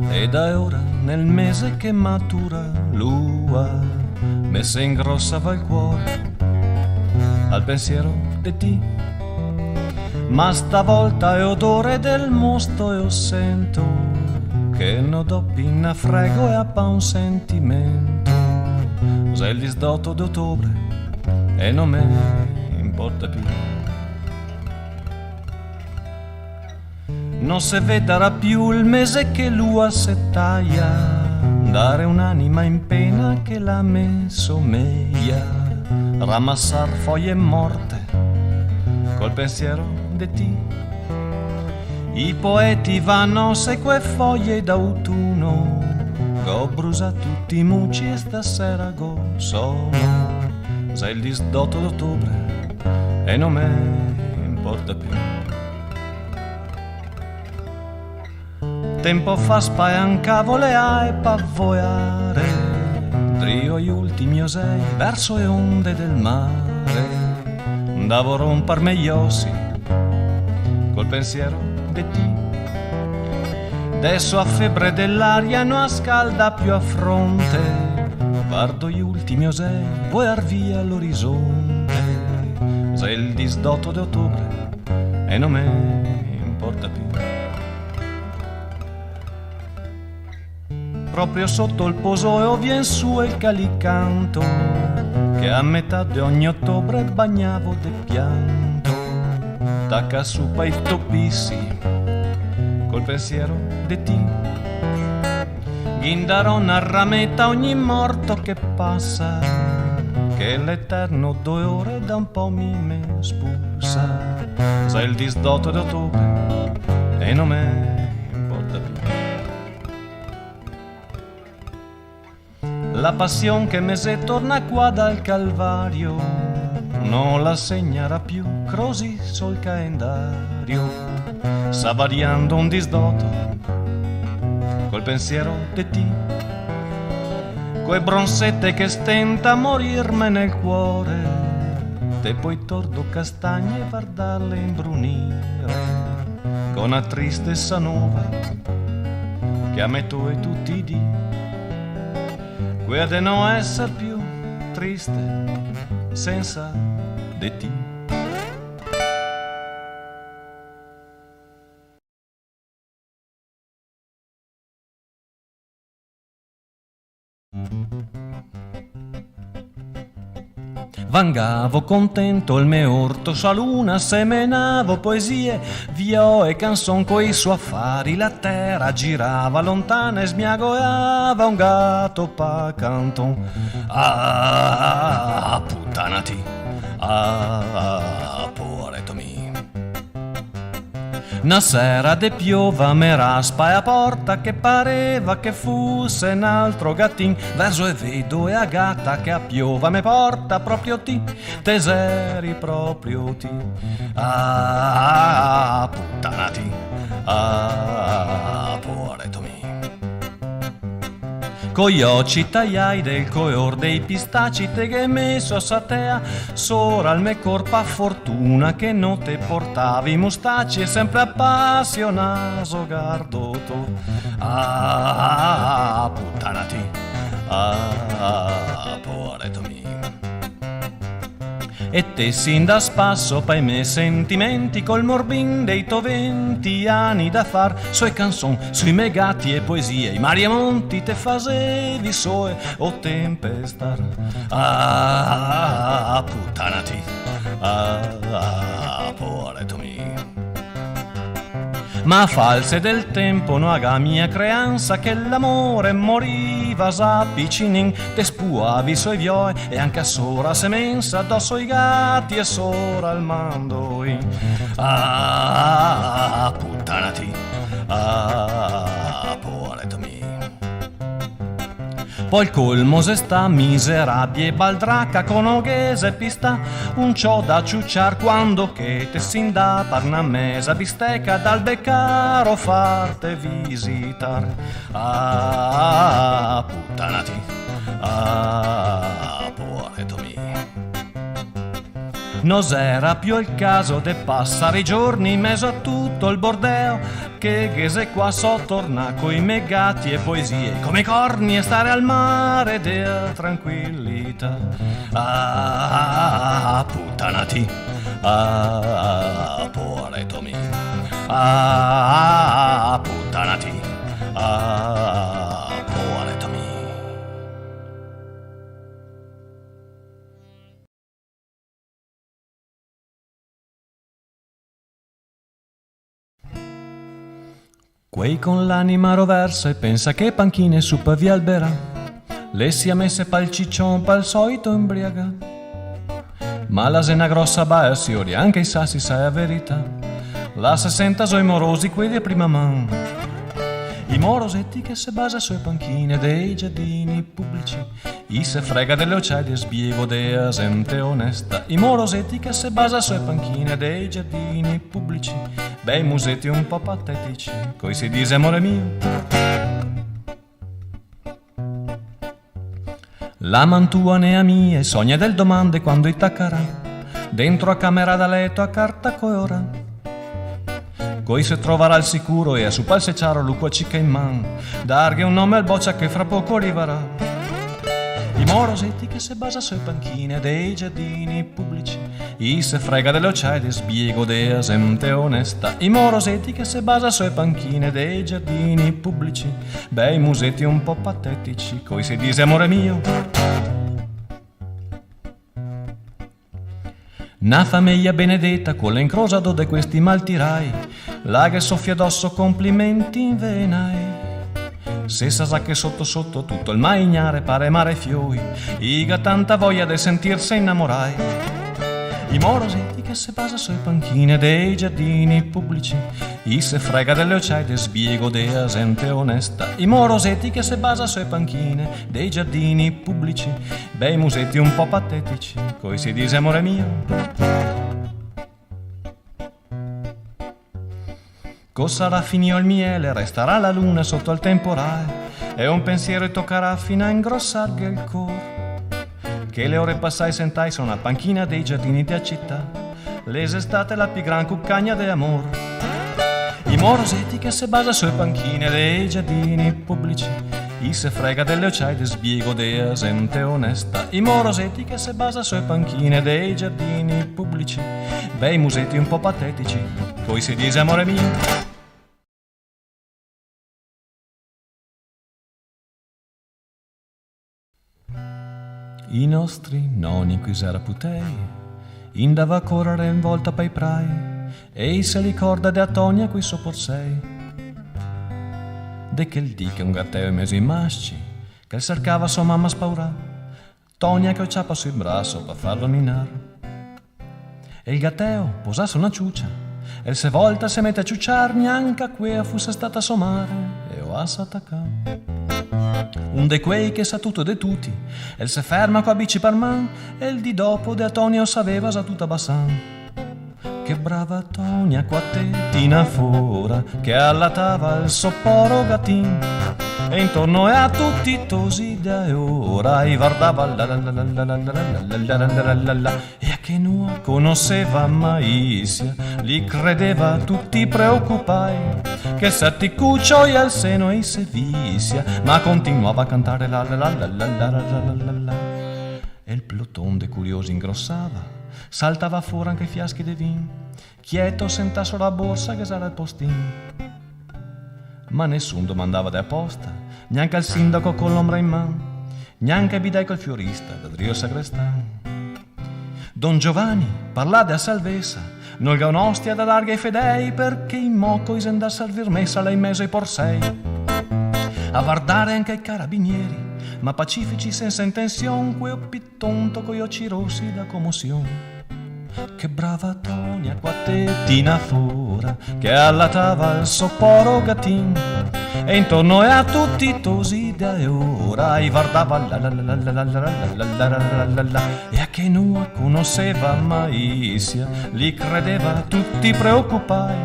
e da ora nel mese che matura l'ua me se ingrossava il cuore al pensiero di ti. Ma stavolta è odore del mosto e io sento che non do pinna frego e appa un sentimento. Se il disdotto d'ottobre e non me importa più. Non se vedrà più il mese che l'ua settaia, dare un'anima in pena che la me somiglia, ramassar foglie morte col pensiero di ti. I poeti vanno se quei foglie d'autunno, go brusa tutti i mucci e stasera go sono. Se il disdotto d'ottobre e non me importa più. Tempo fa spaiancavo le ai pavoiare, trio gli ultimi osei verso le onde del mare. Andavo a rompermi gli ossi col pensiero di ti. Adesso a febbre dell'aria non scalda più a fronte, guardo gli ultimi osei voiar via l'orizzonte. Se il disdotto di ottobre e non me importa più. Proprio sotto il posoio vien su il calicanto, che a metà di ogni ottobre bagnavo de pianto. Tacca su pa i topissi col pensiero di ti. Ghindarò una rametta ogni morto che passa, che l'eterno 2 ore da un po' mi spulsa. Se il disdotto d'ottobre e non me importa più. La passion che me se torna qua dal Calvario non la segnerà più così sul calendario. Sta variando un disdotto col pensiero di ti. Quei bronsette che stenta a morirme nel cuore, te poi tordo castagne e guardarle imbrunire con una tristezza nuova che a me tu e tutti di. Quella di non essere più triste senza di ti. Vangavo contento il mio orto, sua luna semenavo poesie, vio e canzon coi suoi affari, la terra girava lontana e smiagoiava un gatto pa canton. Ah, puttanati, poveretto mio. Una sera de piova me raspa e a porta che pareva che fosse un altro gattin, verso e vedo e a gatta che a piova me porta proprio ti, teseri proprio ti. Ah, puttanati, poveretto mio. Coi occhi tagliai del color dei pistaci te che messo a satea, sora al me corpa fortuna che non te portavi i mustaci e sempre appassionato gardo tu. Ah, puttanati, ah, poveretto mio. E te sin da spasso pai me sentimenti col morbin dei to 20 anni da far sue canzon sui megati e poesie i mari e monti te fasevi soe o tempestar. Ah, puttanati, ah, poveretto mio. Ma false del tempo no aga mia creanza che l'amore moriva sa piccinin te spuavi suoi vioi e anche a sora semenza addosso i gatti e sora al mandoi. Ah, puttanati, ah, poveretto mio. Poi il colmo se sta miserabile baldracca con oghese pista un ciò da ciucciar quando che te sin da parnamesa bistecca dal beccaro farte visitar. Ah, puttanati, ah, poveretto mio. Nos'era più il caso de passare i giorni in mezzo a tutto il bordeo che ghese qua so torna coi megati e poesie come corni e stare al mare della tranquillità. Ah, puttanati, ah, poveretto mio. Ah, puttanati, ah, poveretto mio. Quei con l'anima roversa e pensa che panchine su per via albera le sia messe pal ciccion pal solito imbriaga. Ma la sena grossa baia si ori anche i sassi sai a verità. La 60 so i morosi quelli a prima man. I morosetti che se basa sui panchine dei giardini pubblici. I se frega delle occhiaie sbiego dea gente onesta. I morosetti che se basa sui panchine dei giardini pubblici. Bei musetti un po' patetici, coi si dice amore mio. La mantua nea mia e sogna del domande quando itaccarà. Dentro a camera da letto a carta coora. Coi se troverà al sicuro e a su palsecciaro luco cicca in man. Darghe un nome al boccia che fra poco arriverà. I morosetti che se basa sui panchine dei giardini pubblici. I se frega delle occhiaie sbiego dea gente onesta. I morosetti che se basa sui panchine dei giardini pubblici. Bei musetti un po' patetici, coi si dice amore mio. Una famiglia benedetta con l'incrociato de questi maltirai. La che soffia addosso complimenti in venai. Se sa che sotto sotto tutto il maignare pare mare fioi. Iga tanta voglia de sentirsi innamorai. I morosetti che se basa sui panchine dei giardini pubblici. I se frega delle occhiaie sbiego dea gente onesta. I morosetti che se basa sui panchine dei giardini pubblici. Bei musetti un po' patetici, coi si dice amore mio. Sarà finito il miele, resterà la luna sotto il temporale e un pensiero toccherà fino a ingrossarghe il cor. Che le ore passai sentai su una panchina dei giardini della città, l'esestate la più gran cuccagna de amor. I morosetti che se basa sui panchine dei giardini pubblici. I se frega delle occhiaie sbiego dea gente onesta. I morosetti che se basa sui panchine dei giardini pubblici. Bei musetti un po' patetici, coi si dice amore mio. I nostri nonni qui s'era putei, indava a correre in volta pai prai, e se ricorda de Atonia qui soporsei. De che il dì che un gatteo in mezzo ai masci, che cercava sua mamma spaurà, Tonia che ciappa sul braccio per farlo ninar. E il gatteo posasse una ciuccia, e se volta se mette a ciucciar, neanche quea fosse stata somare, e o assa attaccà. Un de quei che sa tutto de tutti, e se ferma qua bici per man, e il di dopo de Antonio saveva sa tutta bassan. Che brava Tonia qua tettina fora, che allatava il sopporo gattin. e intorno a tutti tosida e ora i guardava la la la la la la la la la la e a che non conosceva mai li credeva tutti preoccupai che se ti cuccio e al seno e se visia ma continuava a cantare la la la la la la la la la e il pluton de curiosi ingrossava saltava fuori anche i fiaschi di vin quieto sentasso la borsa che sarà il postin ma nessun domandava da apposta neanche al sindaco con l'ombra in mano neanche a bidai col fiorista da Drio Sagrestan Don Giovanni parlade a salvezza nolga un'ostia da larga ai fedei perché in moco isenda a servir messa lei meso ai porsei a guardare anche ai carabinieri ma pacifici senza intenzione quei pittonto coi occhi rossi da commozione che brava Tonia quattettina fora che allatava il sopporo gattin e intorno a tutti tosida e ora i guardava la la la la la la la la la la e a che non conosceva mai li credeva tutti preoccupai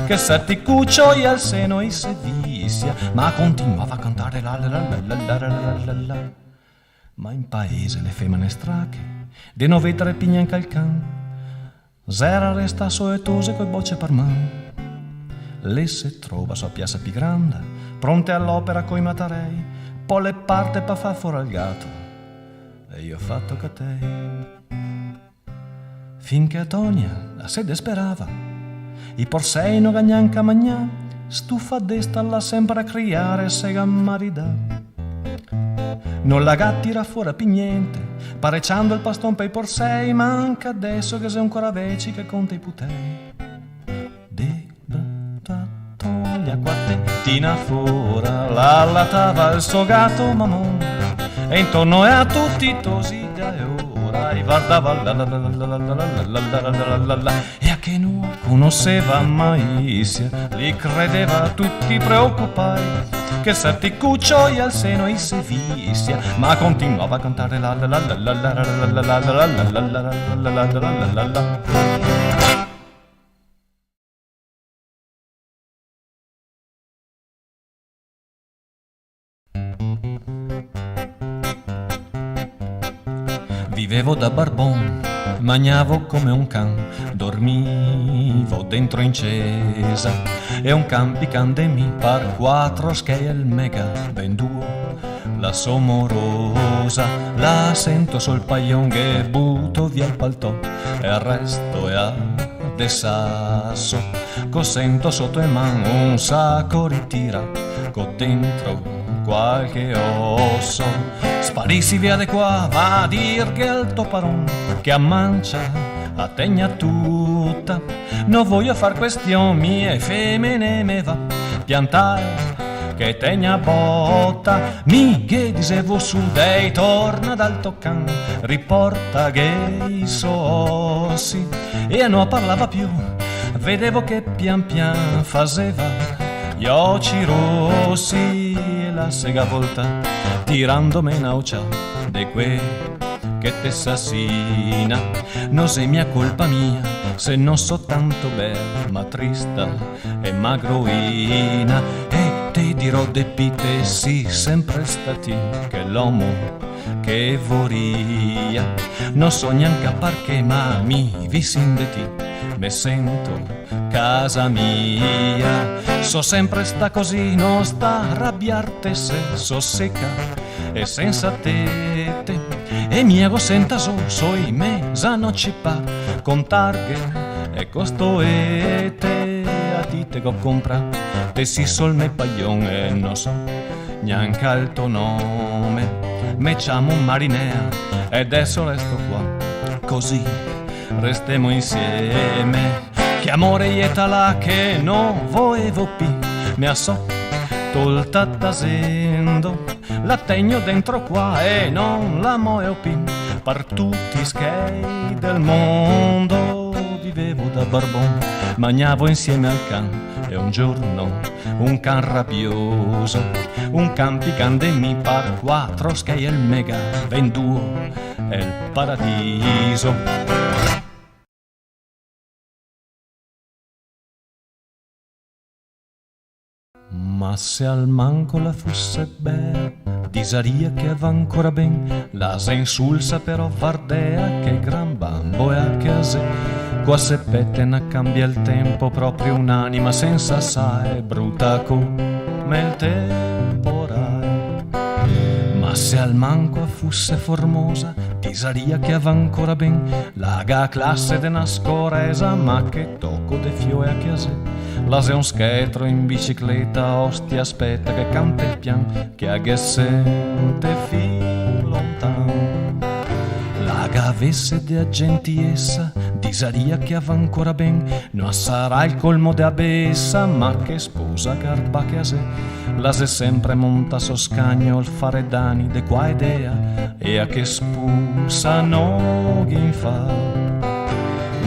che se ti cuccio e al seno e se visia ma continuava a cantare la la la la la la la la ma in paese le femmine strache de novetre pignan calcan Zera resta soetose coi bocce per mano. Le se trova sua piazza più grande, pronte all'opera coi matarei, poi le parte per far fuori al gatto. E io ho fatto che te. Finché a Tonia la sede sperava, i porsei non gagnanca magnà, stufa desta la sempre a criare se gammarida. Non la gattira fuori più niente, parecciando il paston per i porsei, manca adesso che sei ancora veci che conta i putei. Debra toglia quattettina fora, la latava il suo gatto mamon, e intorno a tutti tosida e ora i guardava la la la la la la la la la la e a che non conosceva mai li credeva tutti preoccupai che se ti cuccio e al seno e se visia ma continuava a cantare la la la la la la la la la la la la la la Vivevo da barbon, mangiavo come un can, dormivo dentro in cesa e un can piccante mi par quattro che il mega venduo la somorosa, la sento sul paglion che butto via il paltò e il resto è a de sasso, co sento sotto in mano un sacco ritira, co dentro qualche osso, sparissi via de qua, va a dir che il toparon che ammancia a tegna tutta, non voglio far questioni mie femmine me va, piantare che tegna botta, mi che dicevo su dei torna dal toccan, riporta che i sossi e non parlava più, vedevo che pian pian faceva gli occhi rossi e la sega volta tirandomi naucia de que che te assassina non sei mia colpa mia se non so tanto bella ma trista e magroina e te dirò de pite sì sempre stati che l'uomo che voria non so neanche perché ma mi visindeti me sento casa mia so sempre sta così non sta arrabbiarte se so secca e senza tete e miego senta soi mezzanotte pa con targhe e costoete a dite che compra te si sol me paglion e non so neanche al tuo nome me chiamo Marinea e adesso resto qua così restiamo insieme che amore e talà che non volevo più mi so tolta tasendo la tegno dentro qua e non la muoio più per tutti i schei del mondo vivevo da barbon mangiavo insieme al can e un giorno un can rabbioso un can piccante mi par quattro schei il mega venduo e il paradiso Ma se al manco la fosse bella, disaria che va ancora ben, la se insulsa però vardea, che gran bambo è a case. Qua se pettena cambia il tempo, proprio un'anima senza sai, brutta come il temporale. Ma se al manco fosse formosa, disaria che va ancora ben, la classe de una scoresa, ma che tocco de fioe a case. La se un scheletro in bicicletta, ostia aspetta che canta il pian, che a sente fin lontan. La avesse de agentiessa, disaria che va ancora ben, non sarà il colmo de abessa, ma che sposa garba che a se. La se sempre monta so scagno al fare danni de qua idea, e a che spusa no ghin fa.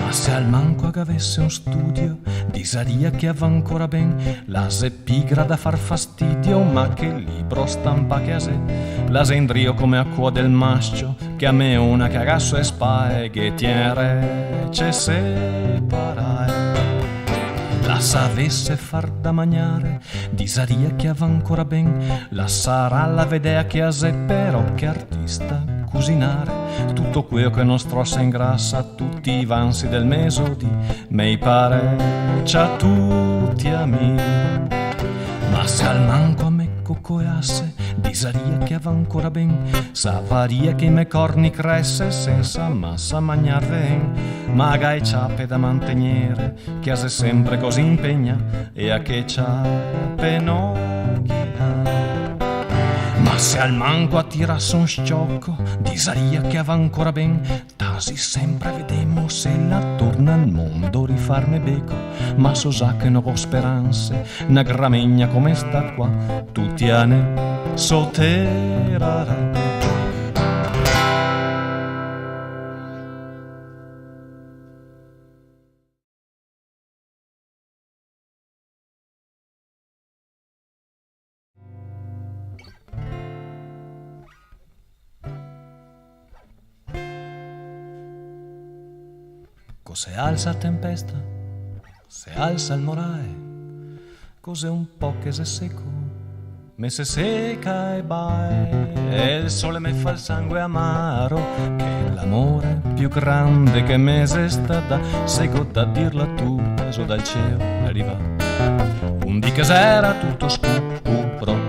Ma se al manco avesse un studio, disaria che va ancora ben, la se pigra da far fastidio, ma che libro stampa che a se. La se indrio come a cuo del mascio, che a me una cagasso e spae, che tiene ce separai. La savesse far da mangiare, disaria che va ancora ben, la sarà la vedea che a se, però che artista cucinare. Tutto quello che nostro se ingrassa, tutti i vansi del mesodì, mei pare c'ha tutti a me. Ma se al manco a me coccoiasse, disaria che va ancora ben, savaria che me corni cresse, senza massa magnar ven. Ma gai ciappe da mantenere, che a se sempre così impegna, e a che ciappe non ghina. Ma se al manco attirasse un sciocco, disaria che va ancora ben, tasi sempre vedemmo se la torna al mondo rifarme beco. Ma so sa che non ho speranze, una gramegna come sta qua, tutti a ne soterara. Se alza tempesta, se alza il morae, cos'è un po' che se secco, me se seca e bae, e il sole me fa il sangue amaro, che l'amore più grande che me se sta da, seco da dirla tu, preso dal cielo arriva. Un dì che s'era tutto scuro,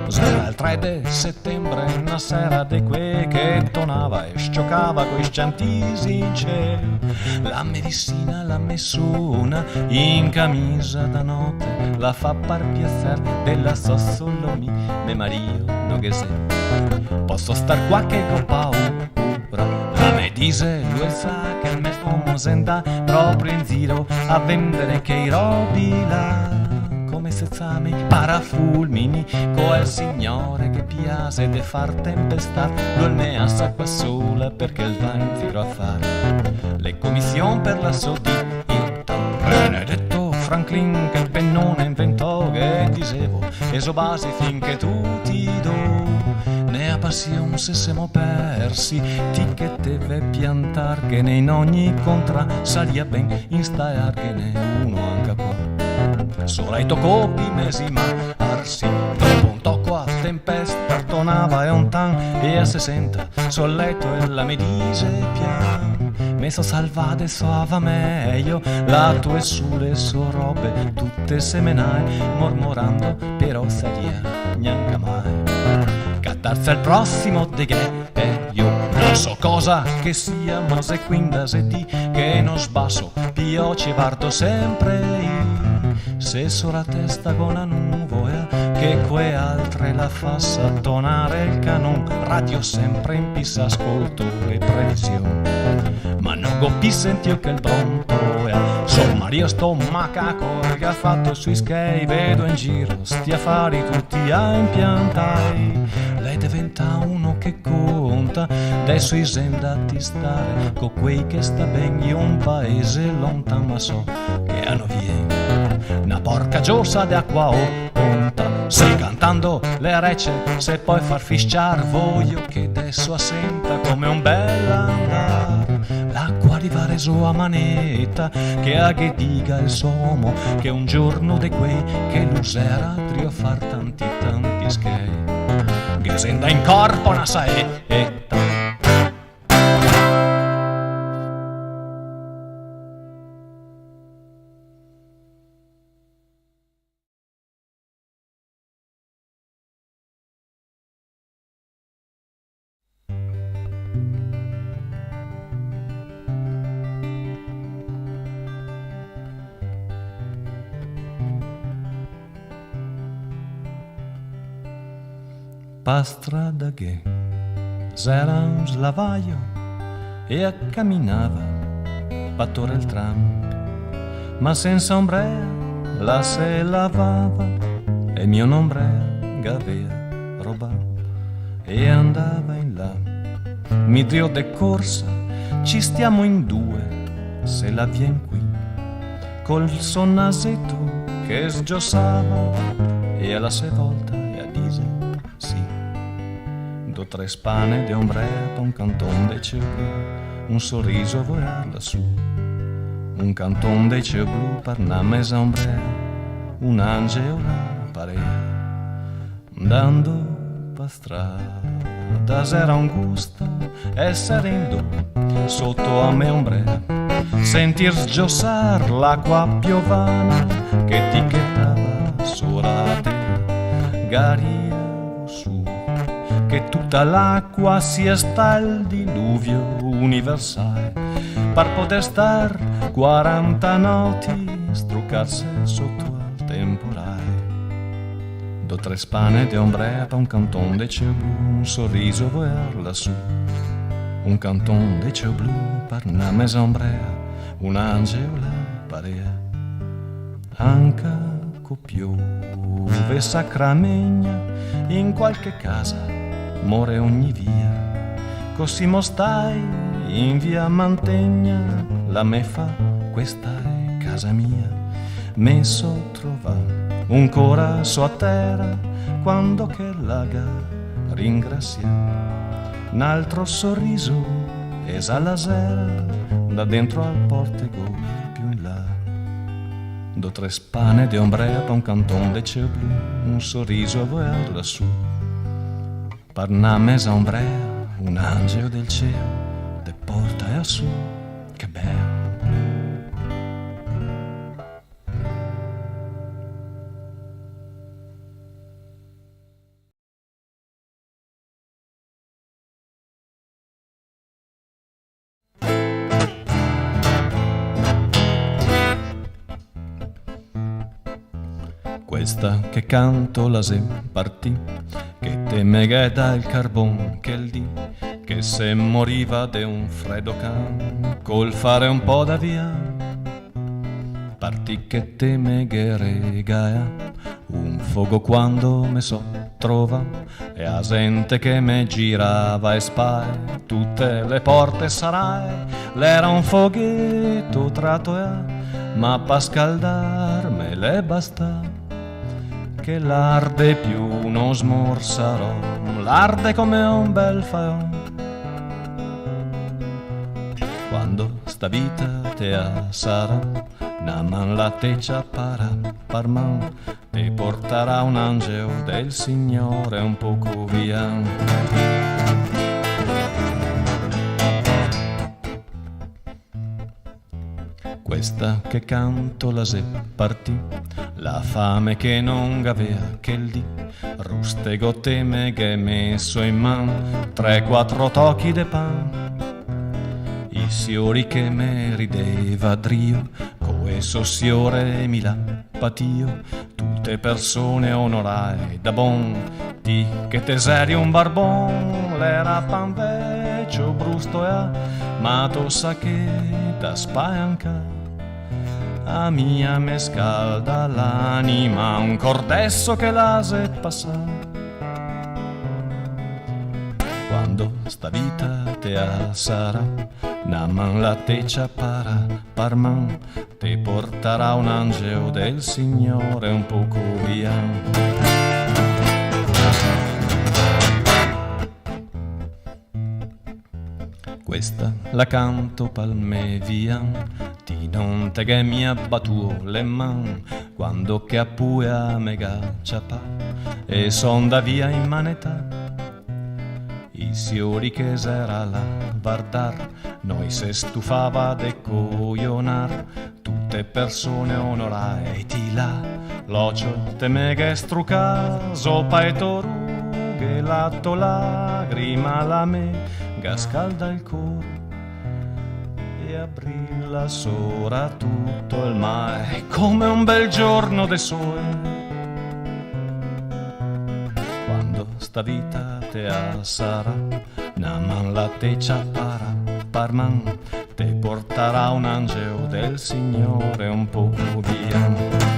s'era il 3 di settembre, una sera di quei che tonava e scioccava coi sciantisi in cielo. La medicina l'ha messuna in camisa da notte, la fa par piacer della sossolomi, me Mario no che se. Posso star qua che coppa ora, la me dice lui sa che il mesmo se andà proprio in giro a vendere che i robi là. Come se zami parafulmini, co il signore che piace de far tempestar, lui me assa qua sola perché il va in giro a fare le commissioni per la sodita. Benedetto Franklin che il pennone inventò, che dicevo e so basi finché tu ti do. Ne ha passione se siamo persi, ti che deve piantar che in ogni contra saria ben instaiar che ne uno anche qua. Solo ai tocopi mesi ma arsi, dopo un tocco a tempesta tornava e un tan e a 60 sul letto e la mi dice pian, me so salvate sova meglio, la tua e sulle sue robe tutte semenai, mormorando però saria neanche mai. Cattarsi al prossimo de che io non so cosa che sia, ma se quinda se di che non sbasso, pio ci vardo sempre io. Se sora testa con la nuvola, che que altre la fa tonare il canon, radio sempre in pista ascolto e previsione. Ma non goppi sentio che il pronto è, so Mario sto macaco che ha fatto sui skate, vedo in giro sti affari tutti a impiantai. Lei diventa uno che conta, adesso i sendati stare, con quei che sta ben in un paese lontano, ma so che hanno vien. Una porca giossa d'acqua o punta, se cantando le recce, se poi far fischiar voglio che adesso assenta come un bel andar. L'acqua arrivare su a manetta, che a che dica il somo, che un giorno de quei che l'usera trio far tanti schei, che senda in corpo una saetta. Pa strada che s'era un slavaio e camminava pattore il tram, ma senza ombrea la se lavava e mio ombrea gavea roba e andava in là. Mi trio de corsa, ci stiamo in due, se la vien qui, col son nasetto che sgiossava e alla se volta e a dise sì. Do tre spane de ombrea pa un canton de cielo blu, un sorriso a volar lassù, un canton de cielo blu per una mesa ombrea, un angelo la parea, andando pa strada s'era un gusto essere in do sotto a me ombrea, sentir sgiossar l'acqua piovana che etichettava sopra te, garia su che tutta l'acqua sia sta il diluvio universale per poter star 40 notti struccarsi sotto al temporale. Do tre spane de ombrea pa un canton de cielo blu, un sorriso volar lassù, un canton de cielo blu per una mesa ombrea, un angelo la parea. Anche piove sacramegna in qualche casa, more ogni via, così mostai in via Mantegna, la me fa questa è casa mia, me so trova un corazo a terra quando che l'aga ringrazia, un altro sorriso esala sera da dentro al portego più in là. Do tre spane de ombrea pa un canton de cielo blu, un sorriso a volar lassù, per una mesa ombrea, un angelo del cielo de porta e assù, che bello. Questa che canto la se partì, che te megheda il carbon che il dì, che se moriva de un freddo can, col fare un po' da via, partì che te megheregaia, un fogo quando me so trova, e a gente che me girava e spae, tutte le porte sarai, l'era un foghetto tratto ma pa scaldarme le basta, che l'arde più non smorzerò, l'arde come un bel faon. Quando sta vita te sarà, una man la te ciapparà, par man te porterà un angelo del Signore un poco via. Questa che canto la se partì, la fame che non avea che il dì, rustego teme che messo in man 3-4 tocchi de pan, i siori che me rideva drio, coeso siore mi la patio, tutte persone onorai da bon, ti che te seri un barbon, l'era pan vecchio brusto ma tu sa che da spaanca. A mia me scalda l'anima un cordesso che la se passa. Quando sta vita te sarà, una man la te ciapparà, par man te porterà un angelo del Signore un poco via. Questa la canto palme via, ti non te che mi abbattuo le man, quando che appue a mega ciapa, e son da via in manetta. I siori che s'era la guardar, noi se stufava de coglionar, tutte persone onoraiti là, l'ocio te mega strucaso paetoru, che l'atto lagrima la mega scalda il cor e abrilla sopra tutto il mare come un bel giorno de sole. Quando sta vita te sarà, naman la te ciapparà, parman te porterà un angelo del Signore un po' via.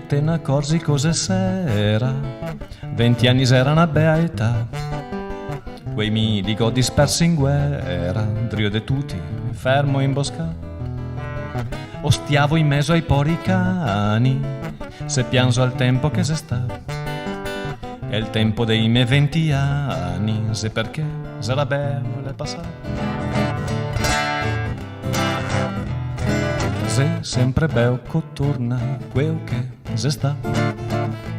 Te ne accorgi cosa s'era, 20 anni s'era una bella età, quei mi dico dispersi in guerra, drio de tutti, fermo in bosca, ostiavo in mezzo ai pori cani, se pianso al tempo che se sta, è il tempo dei miei 20 anni, se perché sarà bello le passare. Se sempre bello torna quel che se sta,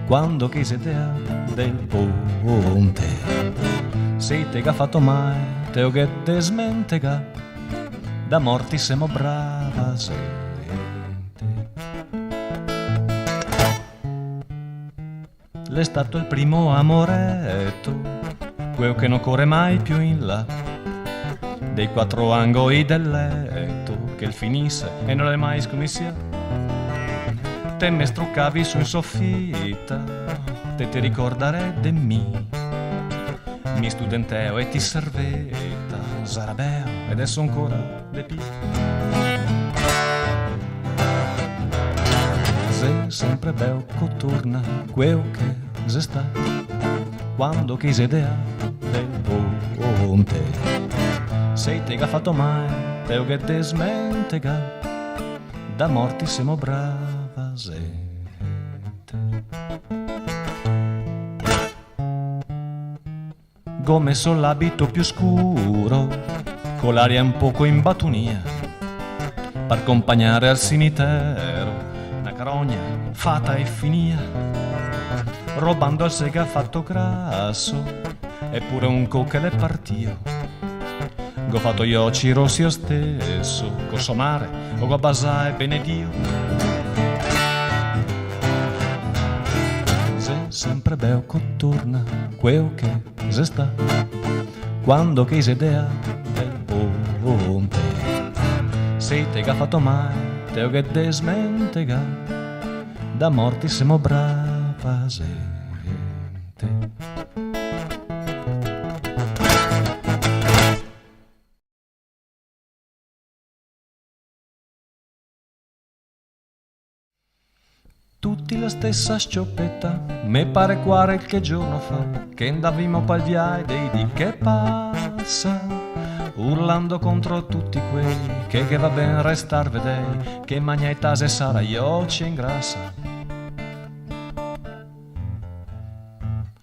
quando che si idea del ponte, se te ha fatto mai, te ho che te smentega, da morti siamo brava gente. L'è stato il primo amoretto, quel che non corre mai più in là, dei 4 angoli del letto, che il finisse e non è mai scommissia. Te me struccavi su in soffitta, te ti ricordare de mi studenteo e ti servetta, Zarabeo ed adesso ancora de più. Se sempre bel torna quel che se sta, quando che idea del ponte, sei te che ha fatto mai, te che te smentega, da morti siamo brava gente. Go messo l'abito più scuro, con l'aria un poco in batunia, per accompagnare al cimitero una carogna fatta e finia, robando al sega fatto grasso, eppure un coccele partio. Go fatto io rossi io stesso, con somare o go basare bene Dio. Se sempre bel torna quel che se sta, quando che si idea del ponte, se te che ha fatto mai, te ho che te smentega, da morti siamo brava gente. Tutti la stessa scioppetta, me pare qualche giorno fa, che andavamo pal via dei di che passa, urlando contro tutti quelli che va ben restar vedei, che magna e tase sarà io ci ingrassa.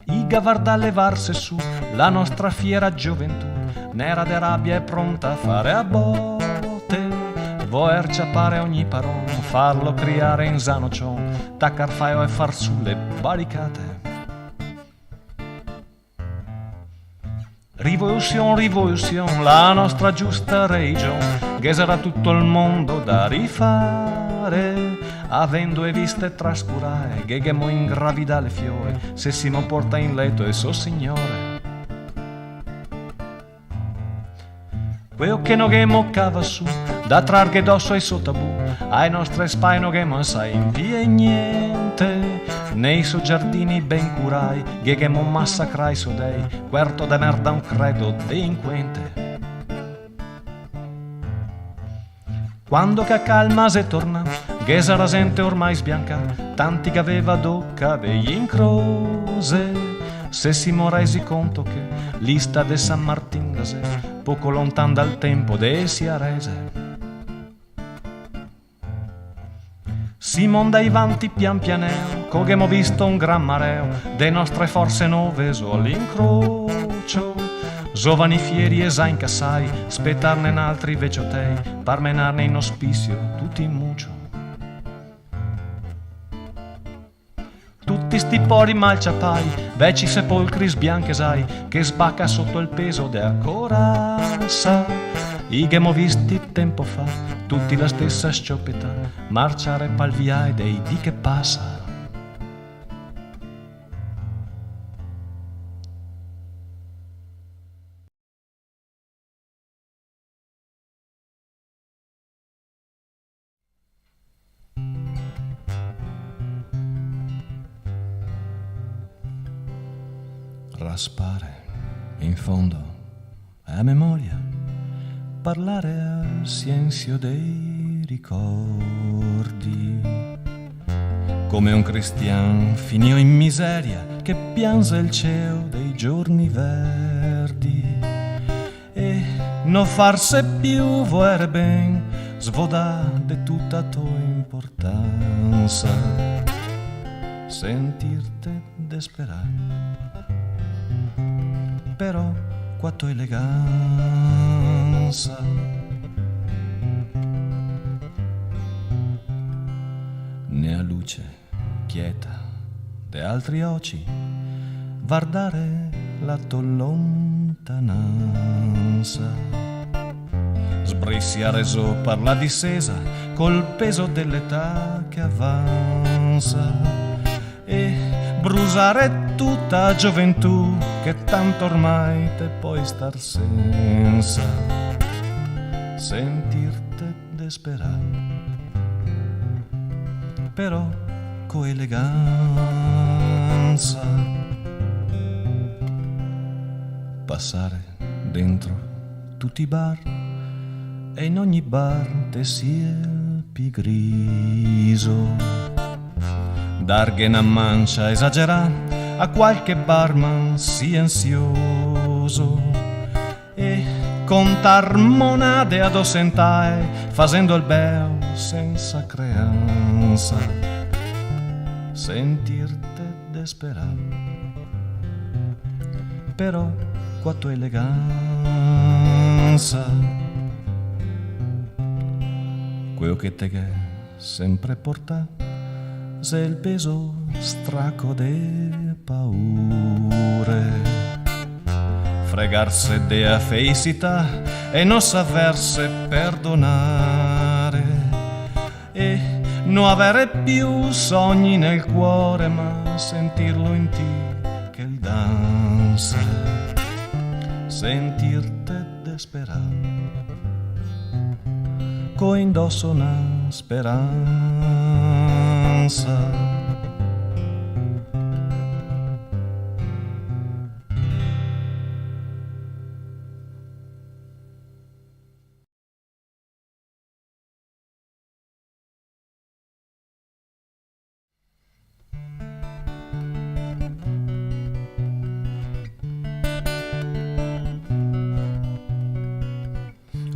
I gavard a levarsi su, la nostra fiera gioventù, nera de rabbia e pronta a fare a botte, voler ciappare ogni paron, farlo criare in zanocion, taccar faio e far sulle barricate. Rivoluzione, la nostra giusta regione, che sarà tutto il mondo da rifare, avendo e viste trascurare, che mo ingravida le fiore, se si mo porta in letto e so signore. Quel che no che mo cava su, da trarghe dosso ai sottabù, ai nostre spaino che mo sai in via e niente, nei suoi giardini ben curai, che mo massacrai sodei, quarto de merda un credo delinquente. Quando che calma se torna, che sarà gente ormai sbianca, tanti che aveva do cabelli in croce, se si mo resi conto che l'ista de San Martin d'Ase, poco lontan dal tempo de Siarese. si monda i vanti pian pianeo, cogemo visto un gran mareo de nostre forze noveso all'incrocio. Giovani fieri e zain cassai, spettarne in altri veciotei, parmenarne in ospizio tutti in muccio. Tutti sti pori malciapai, veci sepolcri sbianchesai, che sbacca sotto il peso della corazza. Igemo visti tempo fa, tutti la stessa scioppetà, marciare palviai dei di che passa. Raspare in fondo a memoria, parlare al silenzio dei ricordi, come un cristian finio in miseria che piange il cielo dei giorni verdi, e non farse più voler ben svodà de tutta tua importanza, sentirte desperare però qua tua eleganza. Ne a luce quieta de altri occhi, guardare la tua lontananza, sbrissiare su per la discesa col peso dell'età che avanza, e brusare tutta gioventù che tanto ormai te puoi star senza, sentirte desperare però co eleganza, passare dentro tutti i bar e in ogni bar te sia il pigriso, darghe una mancia esagera a qualche barman silenzioso, e contar monade ad ossentae facendo il bel senza creanza, sentirte desperare però qua tua eleganza, quello che te che sempre porta se il peso straco de paure, fregarse de felicità e non saverse perdonare, e non avere più sogni nel cuore ma sentirlo in te che il danza, sentirte desperare co indosso una speranza.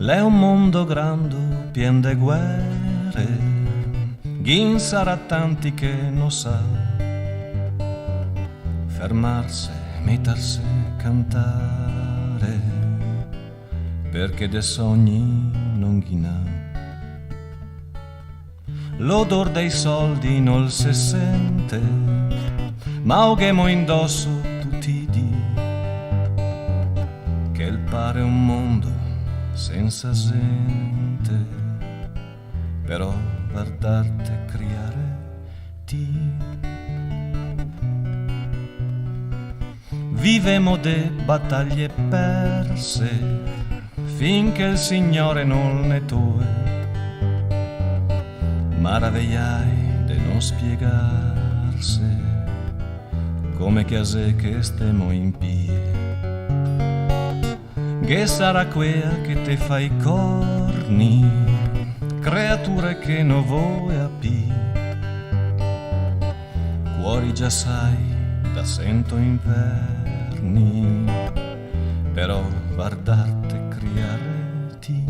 L'è un mondo grande, pien de guerre, ghin sarà tanti che non sa fermarsi, mettersi, cantare, perché de sogni non ghina. L'odor dei soldi non si sente, ma oghemo indosso tutti i dì, che il pare un mondo senza gente, però guardarte criare ti. Vivemo de battaglie perse, finché il Signore non ne tue, maravigliai de non spiegarsi, come chiase che stemo in pie. Che sarà quella che te fa i corni, creature che non vuoi apì. Cuori già sai, da sento inverni, però guardarte criare ti.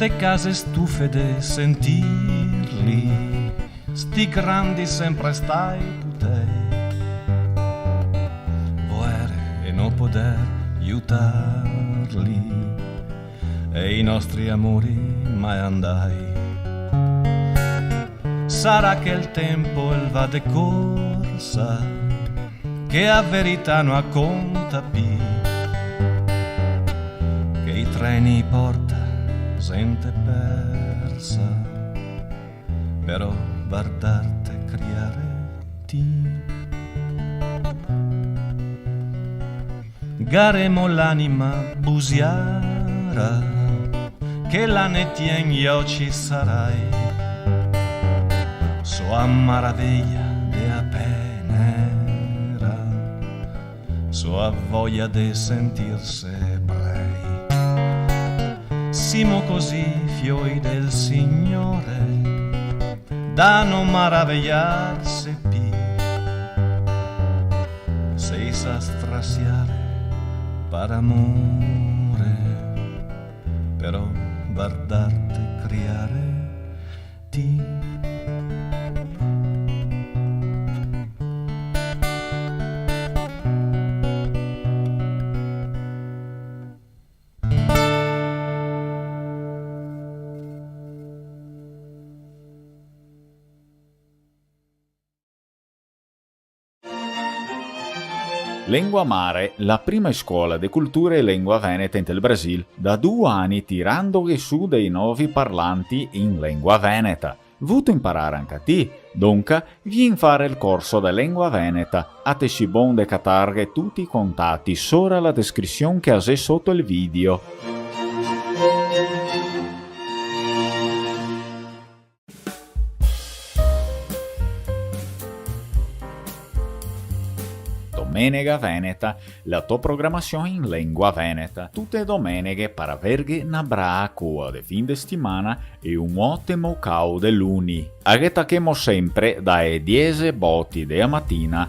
ste case stufe de sentirli, sti grandi sempre stai putei, voere e non poter aiutarli, e i nostri amori mai andai. Sarà che il tempo il va de corsa, che a verità non ha conta più, che i treni porta gente persa, però guardarte criare-ti. Garemo l'anima busiara, che la ne tien io ci sarai, so a maraviglia de a penera, so a voglia de sentirse brei. Simo così fioi del Signore, da non maravigliarsi più, sei sa strasiare per amore, però guardarte criare-ti. Lengua Mare, la prima scuola di cultura e lingua veneta in Brasil, da 2 anni tirando su dei nuovi parlanti in lingua veneta. Vuto imparare anche a te, dunque vieni fare il corso di lingua veneta. A te si bon de catarghe tutti i contatti sopra la descrizione che hai sotto il video. Domenica Veneta, la tua programmazione in lingua veneta. Tutte domeniche per averghe una brava cua di fin de settimana e un ottimo cau de luni. Aghetachemo sempre dalle 10 botti della mattina.